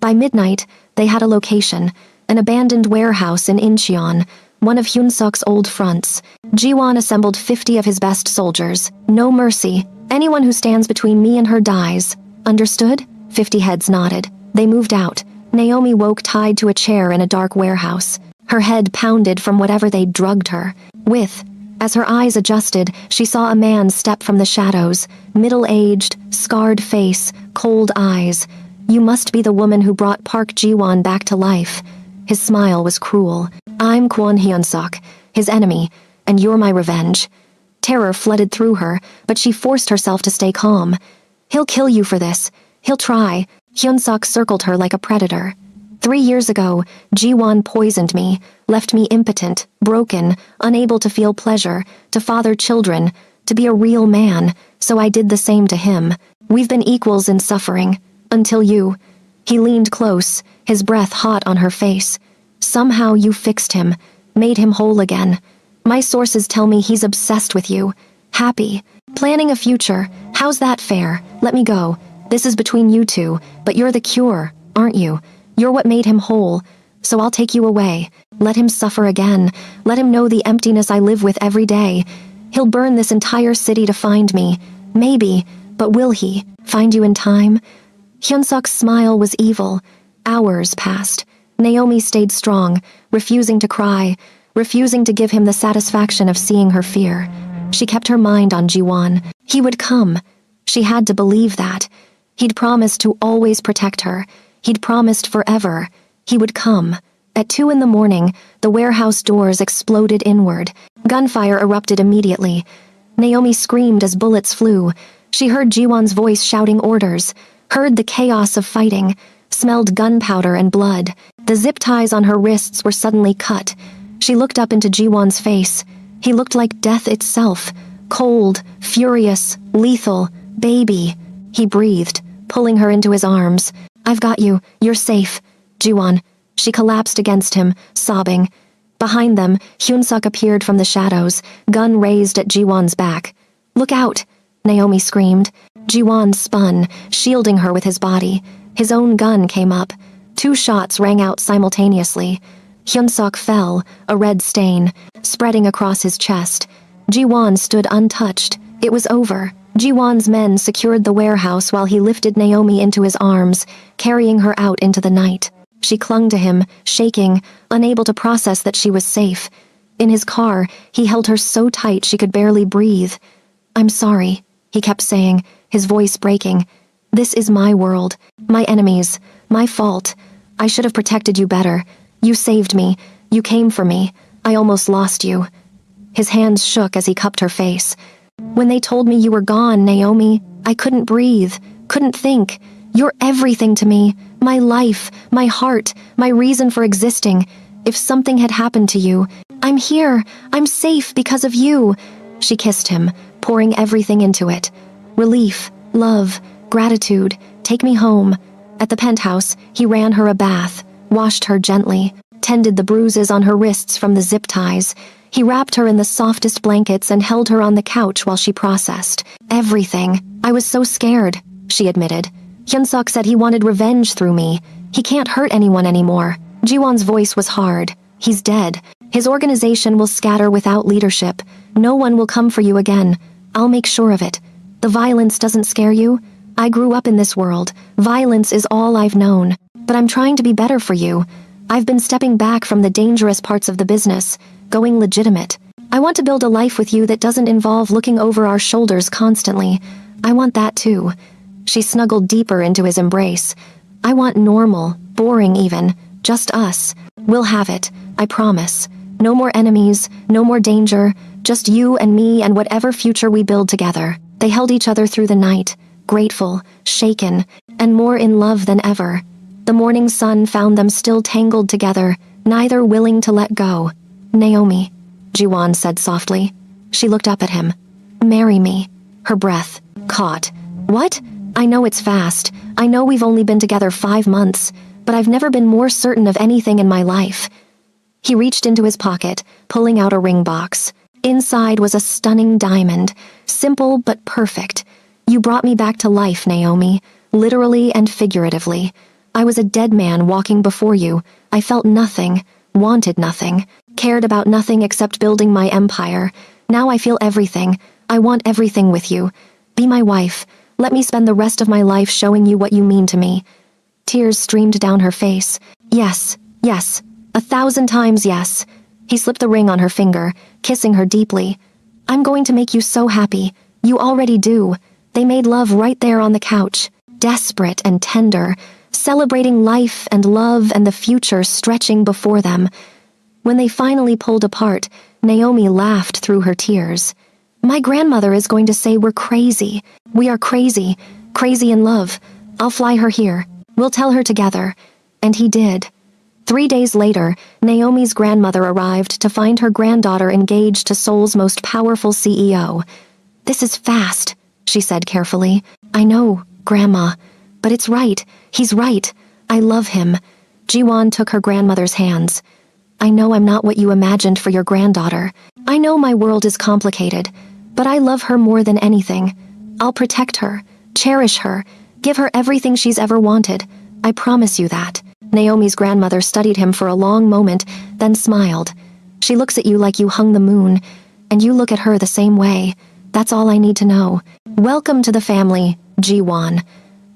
[SPEAKER 1] By midnight, they had a location, an abandoned warehouse in Incheon, one of Hyun-suk's old fronts. Ji-won assembled 50 of his best soldiers. "No mercy. Anyone who stands between me and her dies. Understood?" 50 heads nodded. They moved out. Naomi woke tied to a chair in a dark warehouse. Her head pounded from whatever they'd drugged her with. As her eyes adjusted, she saw a man step from the shadows, middle-aged, scarred face, cold eyes. "You must be the woman who brought Park Ji-won back to life." His smile was cruel. "I'm Kwon Hyun-suk, his enemy, and you're my revenge." Terror flooded through her, but she forced herself to stay calm. "He'll kill you for this. He'll try." Hyun-suk circled her like a predator. 3 years ago, Ji-won poisoned me, left me impotent, broken, unable to feel pleasure, to father children, to be a real man, so I did the same to him. We've been equals in suffering. Until you." He leaned close, his breath hot on her face. "Somehow you fixed him, made him whole again. My sources tell me he's obsessed with you. Happy. Planning a future. How's that fair? Let me go. This is between you two, but you're the cure, aren't you? You're what made him whole, so I'll take you away. Let him suffer again. Let him know the emptiness I live with every day. He'll burn this entire city to find me. Maybe, but will he? Find you in time?" Hyun-suk's smile was evil. Hours passed. Naomi stayed strong, refusing to cry, refusing to give him the satisfaction of seeing her fear. She kept her mind on Ji-won. He would come. She had to believe that. He'd promised to always protect her. He'd promised forever. He would come. At 2 a.m, the warehouse doors exploded inward. Gunfire erupted immediately. Naomi screamed as bullets flew. She heard Ji-won's voice shouting orders, heard the chaos of fighting, smelled gunpowder and blood. The zip ties on her wrists were suddenly cut. She looked up into Ji-won's face. He looked like death itself. Cold, furious, lethal. "Baby," he breathed, pulling her into his arms. "I've got you. You're safe." "Ji-won." She collapsed against him, sobbing. Behind them, Hyun-suk appeared from the shadows, gun raised at Ji-won's back. "Look out!" Naomi screamed. Ji-won spun, shielding her with his body. His own gun came up. 2 shots rang out simultaneously. Hyun-suk fell, a red stain, spreading across his chest. Ji-won stood untouched. It was over. Ji-won's men secured the warehouse while he lifted Naomi into his arms, carrying her out into the night. She clung to him, shaking, unable to process that she was safe. In his car, he held her so tight she could barely breathe. "I'm sorry," he kept saying, his voice breaking. "This is my world, my enemies, my fault. I should have protected you better. You saved me. You came for me. I almost lost you." His hands shook as he cupped her face. "When they told me you were gone, Naomi, I couldn't breathe, couldn't think. You're everything to me. My life, my heart, my reason for existing. If something had happened to you, I'm here. I'm safe because of you." She kissed him, pouring everything into it. Relief, love, gratitude. "Take me home." At the penthouse, he ran her a bath, washed her gently, tended the bruises on her wrists from the zip ties. He wrapped her in the softest blankets and held her on the couch while she processed. "Everything. I was so scared," she admitted. "Hyun-suk said he wanted revenge through me. He can't hurt anyone anymore." Ji-won's voice was hard. "He's dead. His organization will scatter without leadership. No one will come for you again. I'll make sure of it. The violence doesn't scare you? I grew up in this world. Violence is all I've known. But I'm trying to be better for you. I've been stepping back from the dangerous parts of the business, going legitimate. I want to build a life with you that doesn't involve looking over our shoulders constantly. I want that too." She snuggled deeper into his embrace. "I want normal, boring even, just us. We'll have it, I promise. No more enemies, no more danger, just you and me and whatever future we build together." They held each other through the night, grateful, shaken, and more in love than ever. The morning sun found them still tangled together, neither willing to let go. "Naomi," Ji-won said softly. She looked up at him. "Marry me." Her breath caught. "What? I know it's fast. I know we've only been together 5 months, but I've never been more certain of anything in my life." He reached into his pocket, pulling out a ring box. Inside was a stunning diamond, simple but perfect. "You brought me back to life, Naomi, literally and figuratively. I was a dead man walking before you. I felt nothing, wanted nothing, cared about nothing except building my empire. Now I feel everything. I want everything with you. Be my wife. Let me spend the rest of my life showing you what you mean to me." Tears streamed down her face. "Yes, yes, 1,000 times yes." He slipped the ring on her finger, kissing her deeply. I'm going to make you so happy. You already do. They made love right there on the couch, desperate and tender, celebrating life and love and the future stretching before them. When they finally pulled apart, Naomi laughed through her tears. My grandmother is going to say we're crazy. We are crazy, crazy in love. I'll fly her here. We'll tell her together. And he did. 3 days later, Naomi's grandmother arrived to find her granddaughter engaged to Seoul's most powerful CEO. This is fast, she said carefully. I know, Grandma. But it's right. He's right. I love him. Jiwon took her grandmother's hands. I know I'm not what you imagined for your granddaughter. I know my world is complicated, but I love her more than anything. I'll protect her, cherish her, give her everything she's ever wanted. I promise you that. Naomi's grandmother studied him for a long moment, then smiled. She looks at you like you hung the moon, and you look at her the same way. That's all I need to know. Welcome to the family, Jiwon.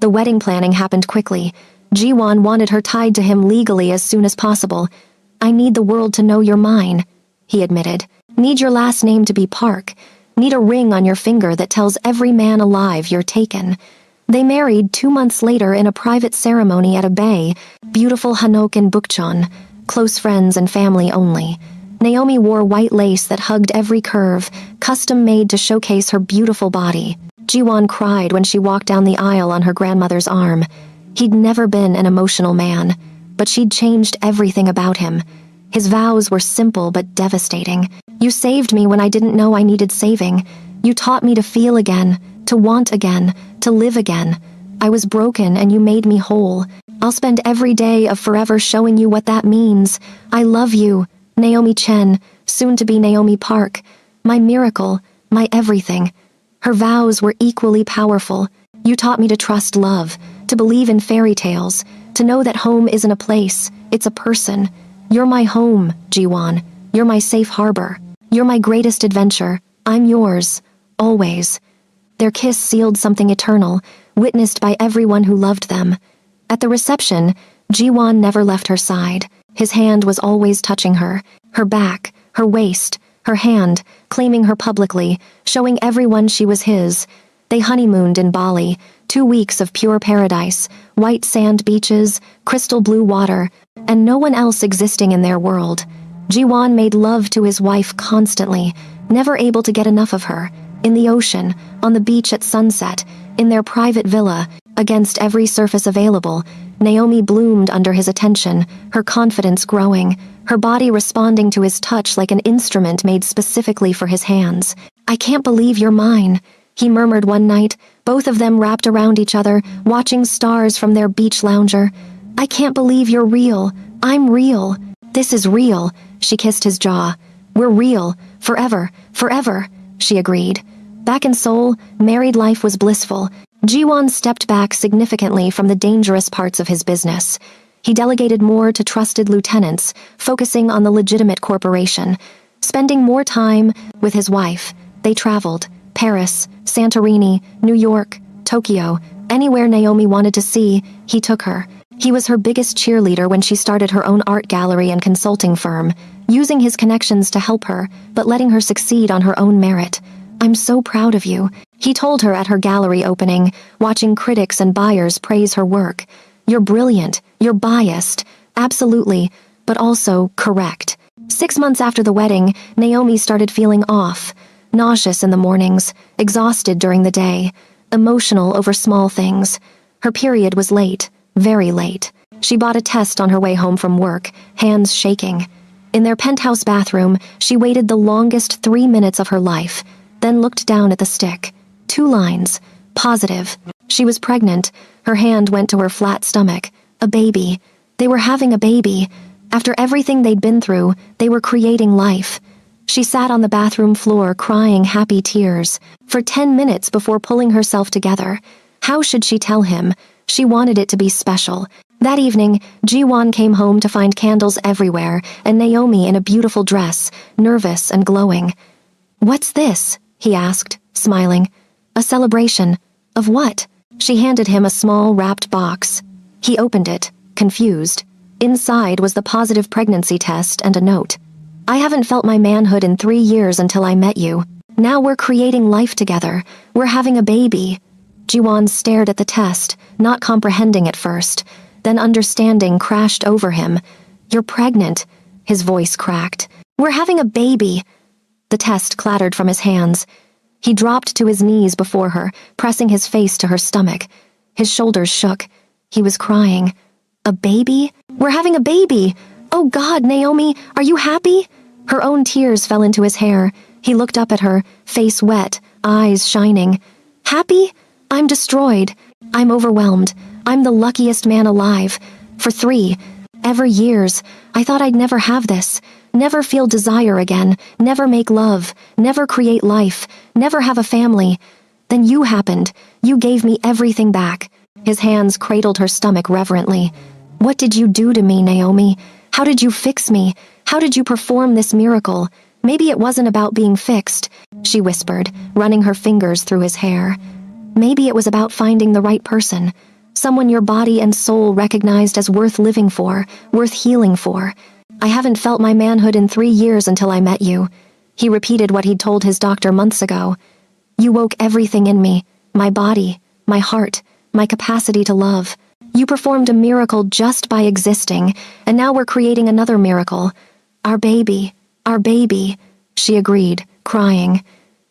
[SPEAKER 1] The wedding planning happened quickly. Jiwon wanted her tied to him legally as soon as possible. I need the world to know you're mine, he admitted. Need your last name to be Park. Need a ring on your finger that tells every man alive you're taken. They married 2 months later in a private ceremony at a bay, beautiful Hanok in Bukchon, close friends and family only. Naomi wore white lace that hugged every curve, custom made to showcase her beautiful body. Jiwon cried when she walked down the aisle on her grandmother's arm. He'd never been an emotional man, but she'd changed everything about him. His vows were simple but devastating. You saved me when I didn't know I needed saving. You taught me to feel again, to want again, to live again. I was broken and you made me whole. I'll spend every day of forever showing you what that means. I love you, Naomi Chen, soon to be Naomi Park. My miracle, my everything. Her vows were equally powerful. You taught me to trust love, to believe in fairy tales, to know that home isn't a place, it's a person. You're my home, Jiwon. You're my safe harbor. You're my greatest adventure. I'm yours, always. Their kiss sealed something eternal, witnessed by everyone who loved them. At the reception, Jiwon never left her side. His hand was always touching her back, her waist, her hand, claiming her publicly, showing everyone she was his. They honeymooned in Bali, 2 weeks of pure paradise, white sand beaches, crystal blue water, and no one else existing in their world. Jiwon made love to his wife constantly, never able to get enough of her. In the ocean, on the beach at sunset, in their private villa, against every surface available, Naomi bloomed under his attention, her confidence growing, her body responding to his touch like an instrument made specifically for his hands. I can't believe you're mine, he murmured one night, both of them wrapped around each other, watching stars from their beach lounger. I can't believe you're real. I'm real. This is real, she kissed his jaw. We're real, forever, forever, she agreed. Back in Seoul, married life was blissful. Jiwon stepped back significantly from the dangerous parts of his business. He delegated more to trusted lieutenants, focusing on the legitimate corporation. Spending more time with his wife, they traveled. Paris, Santorini, New York, Tokyo, anywhere Naomi wanted to see, he took her. He was her biggest cheerleader when she started her own art gallery and consulting firm, using his connections to help her, but letting her succeed on her own merit. I'm so proud of you, he told her at her gallery opening, watching critics and buyers praise her work. You're brilliant, you're biased, absolutely, but also correct. 6 months after the wedding, Naomi started feeling off, nauseous in the mornings, exhausted during the day, emotional over small things. Her period was late, very late. She bought a test on her way home from work, hands shaking. In their penthouse bathroom, she waited the longest 3 minutes of her life, then looked down at the stick. 2 lines. Positive. She was pregnant. Her hand went to her flat stomach. A baby. They were having a baby. After everything they'd been through, they were creating life. She sat on the bathroom floor crying happy tears for 10 minutes before pulling herself together. How should she tell him? She wanted it to be special. That evening, Jiwon came home to find candles everywhere and Naomi in a beautiful dress, nervous and glowing. What's this? He asked, smiling. A celebration. Of what? She handed him a small wrapped box. He opened it, confused. Inside was the positive pregnancy test and a note. I haven't felt my manhood in 3 years until I met you. Now we're creating life together. We're having a baby. Jiwon stared at the test, not comprehending at first. Then understanding crashed over him. You're pregnant. His voice cracked. We're having a baby. The test clattered from his hands. He dropped to his knees before her, pressing his face to her stomach. His shoulders shook. He was crying. A baby? We're having a baby! Oh God, Naomi, are you happy? Her own tears fell into his hair. He looked up at her, face wet, eyes shining. Happy? I'm destroyed. I'm overwhelmed. I'm the luckiest man alive. For 3 ever years, I thought I'd never have this. Never feel desire again. Never make love. Never create life. Never have a family. Then you happened. You gave me everything back. His hands cradled her stomach reverently. What did you do to me, Naomi? How did you fix me? How did you perform this miracle? Maybe it wasn't about being fixed, she whispered, running her fingers through his hair. Maybe it was about finding the right person. Someone your body and soul recognized as worth living for, worth healing for. I haven't felt my manhood in 3 years until I met you. He repeated what he'd told his doctor months ago. You woke everything in me, my body, my heart, my capacity to love. You performed a miracle just by existing, and now we're creating another miracle. Our baby, she agreed, crying.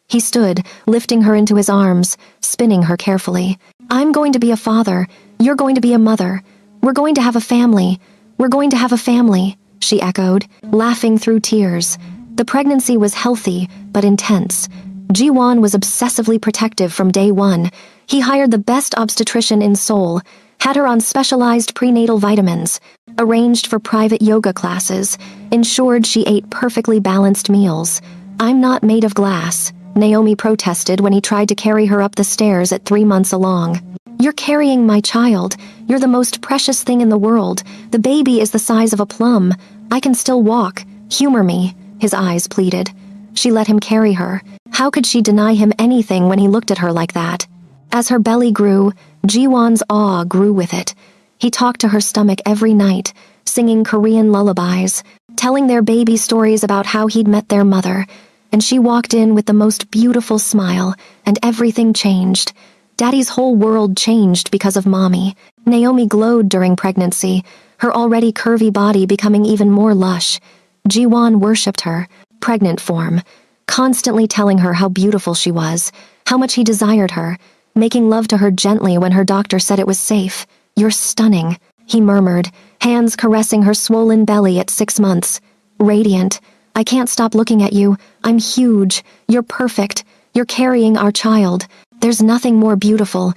[SPEAKER 1] He stood, lifting her into his arms, spinning her carefully. I'm going to be a father. You're going to be a mother. We're going to have a family. We're going to have a family, she echoed, laughing through tears. The pregnancy was healthy, but intense. Jiwon was obsessively protective from day one. He hired the best obstetrician in Seoul, had her on specialized prenatal vitamins, arranged for private yoga classes, ensured she ate perfectly balanced meals. I'm not made of glass, Naomi protested when he tried to carry her up the stairs at 3 months along. You're carrying my child. You're the most precious thing in the world. The baby is the size of a plum. I can still walk. Humor me, his eyes pleaded. She let him carry her. How could she deny him anything when he looked at her like that? As her belly grew, Jiwon's awe grew with it. He talked to her stomach every night, singing Korean lullabies, telling their baby stories about how he'd met their mother, and she walked in with the most beautiful smile, and everything changed. Daddy's whole world changed because of Mommy. Naomi glowed during pregnancy, her already curvy body becoming even more lush. Jiwon worshipped her, pregnant form, constantly telling her how beautiful she was, how much he desired her, making love to her gently when her doctor said it was safe. You're stunning, he murmured, hands caressing her swollen belly at 6 months. Radiant. I can't stop looking at you. I'm huge. You're perfect. You're carrying our child. There's nothing more beautiful.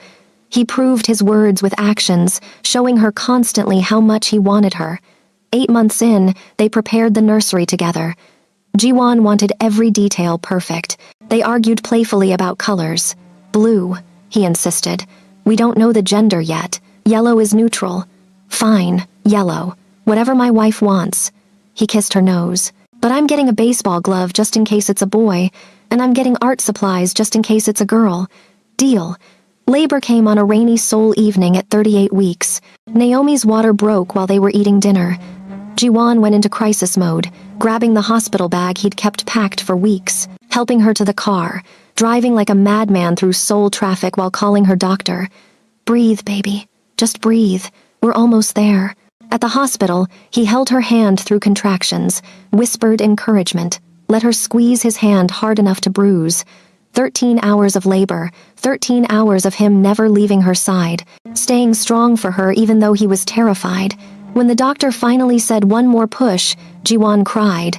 [SPEAKER 1] He proved his words with actions, showing her constantly how much he wanted her. 8 months in, they prepared the nursery together. Jiwon wanted every detail perfect. They argued playfully about colors. Blue, he insisted. We don't know the gender yet. Yellow is neutral. Fine, yellow. Whatever my wife wants. He kissed her nose. But I'm getting a baseball glove just in case it's a boy, and I'm getting art supplies just in case it's a girl. Deal. Labor came on a rainy Seoul evening at 38 weeks. Naomi's water broke while they were eating dinner. Jiwon went into crisis mode, grabbing the hospital bag he'd kept packed for weeks, helping her to the car, driving like a madman through Seoul traffic while calling her doctor. Breathe, baby. Just breathe. We're almost there. At the hospital, he held her hand through contractions, whispered encouragement, let her squeeze his hand hard enough to bruise. 13 hours of labor, 13 hours of him never leaving her side, staying strong for her even though he was terrified. When the doctor finally said one more push, Jiwon cried.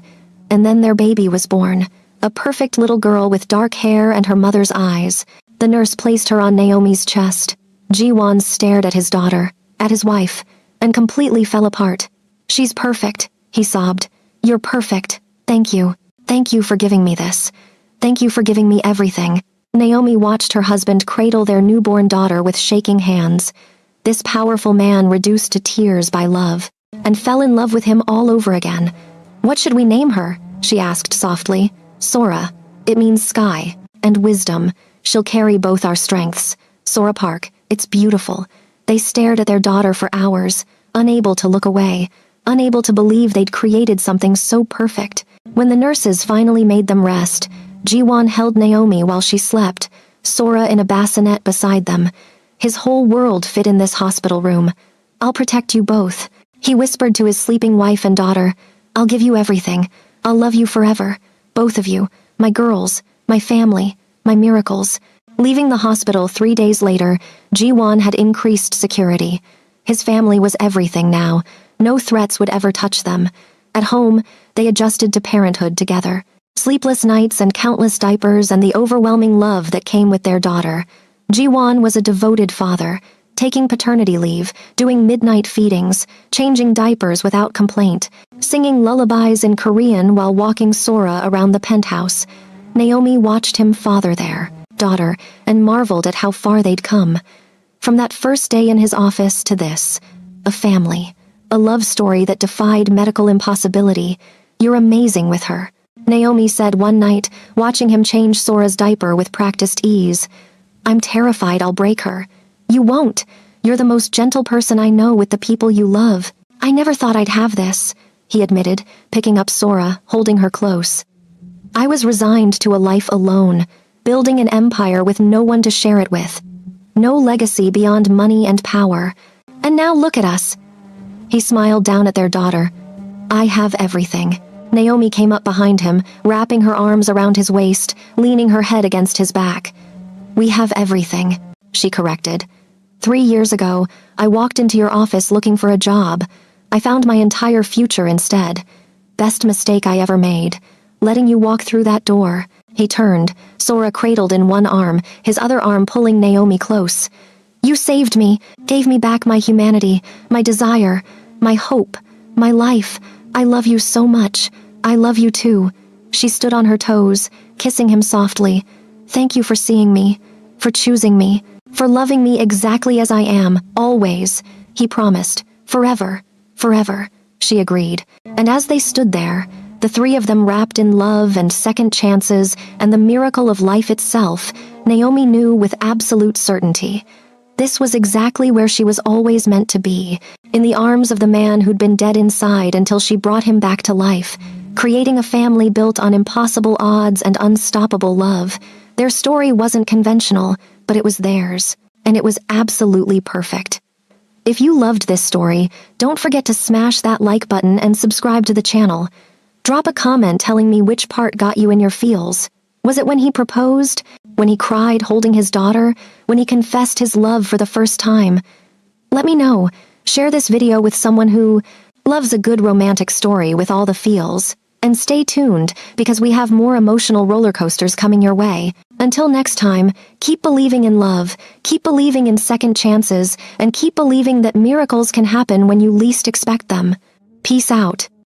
[SPEAKER 1] And then their baby was born. A perfect little girl with dark hair and her mother's eyes. The nurse placed her on Naomi's chest. Jiwon stared at his daughter, at his wife, and completely fell apart. She's perfect, he sobbed. You're perfect. Thank you. Thank you for giving me this. Thank you for giving me everything. Naomi watched her husband cradle their newborn daughter with shaking hands. This powerful man reduced to tears by love, and fell in love with him all over again. What should we name her? She asked softly. Sora. It means sky, and wisdom. She'll carry both our strengths. Sora Park. It's beautiful. They stared at their daughter for hours, unable to look away, unable to believe they'd created something so perfect. When the nurses finally made them rest, Jiwon held Naomi while she slept, Sora in a bassinet beside them. His whole world fit in this hospital room. "I'll protect you both," he whispered to his sleeping wife and daughter. "I'll give you everything. I'll love you forever. Both of you. My girls. My family. My miracles." Leaving the hospital 3 days later, Jiwon had increased security. His family was everything now. No threats would ever touch them. At home, they adjusted to parenthood together. Sleepless nights and countless diapers and the overwhelming love that came with their daughter. Jiwon was a devoted father, taking paternity leave, doing midnight feedings, changing diapers without complaint, singing lullabies in Korean while walking Sora around the penthouse. Naomi watched him father their daughter and marveled at how far they'd come. From that first day in his office to this, a family, a love story that defied medical impossibility. "You're amazing with her," Naomi said one night, watching him change Sora's diaper with practiced ease. "I'm terrified I'll break her." "You won't. You're the most gentle person I know with the people you love." "I never thought I'd have this," he admitted, picking up Sora, holding her close. "I was resigned to a life alone, building an empire with no one to share it with. No legacy beyond money and power. And now look at us." He smiled down at their daughter. "I have everything." Naomi came up behind him, wrapping her arms around his waist, leaning her head against his back. "We have everything," she corrected. 3 years ago, I walked into your office looking for a job. I found my entire future instead. Best mistake I ever made. Letting you walk through that door." He turned, Sora cradled in one arm, his other arm pulling Naomi close. "You saved me, gave me back my humanity, my desire, my hope, my life. I love you so much. I love you too." She stood on her toes, kissing him softly. "Thank you for seeing me, for choosing me, for loving me exactly as I am, always," he promised. "Forever, forever," she agreed. And as they stood there, the three of them wrapped in love and second chances and the miracle of life itself, Naomi knew with absolute certainty. This was exactly where she was always meant to be, in the arms of the man who'd been dead inside until she brought him back to life, creating a family built on impossible odds and unstoppable love. Their story wasn't conventional, but it was theirs, and it was absolutely perfect. If you loved this story, don't forget to smash that like button and subscribe to the channel. Drop a comment telling me which part got you in your feels. Was it when he proposed? When he cried holding his daughter? When he confessed his love for the first time? Let me know. Share this video with someone who loves a good romantic story with all the feels. And stay tuned, because we have more emotional roller coasters coming your way. Until next time, keep believing in love, keep believing in second chances, and keep believing that miracles can happen when you least expect them. Peace out.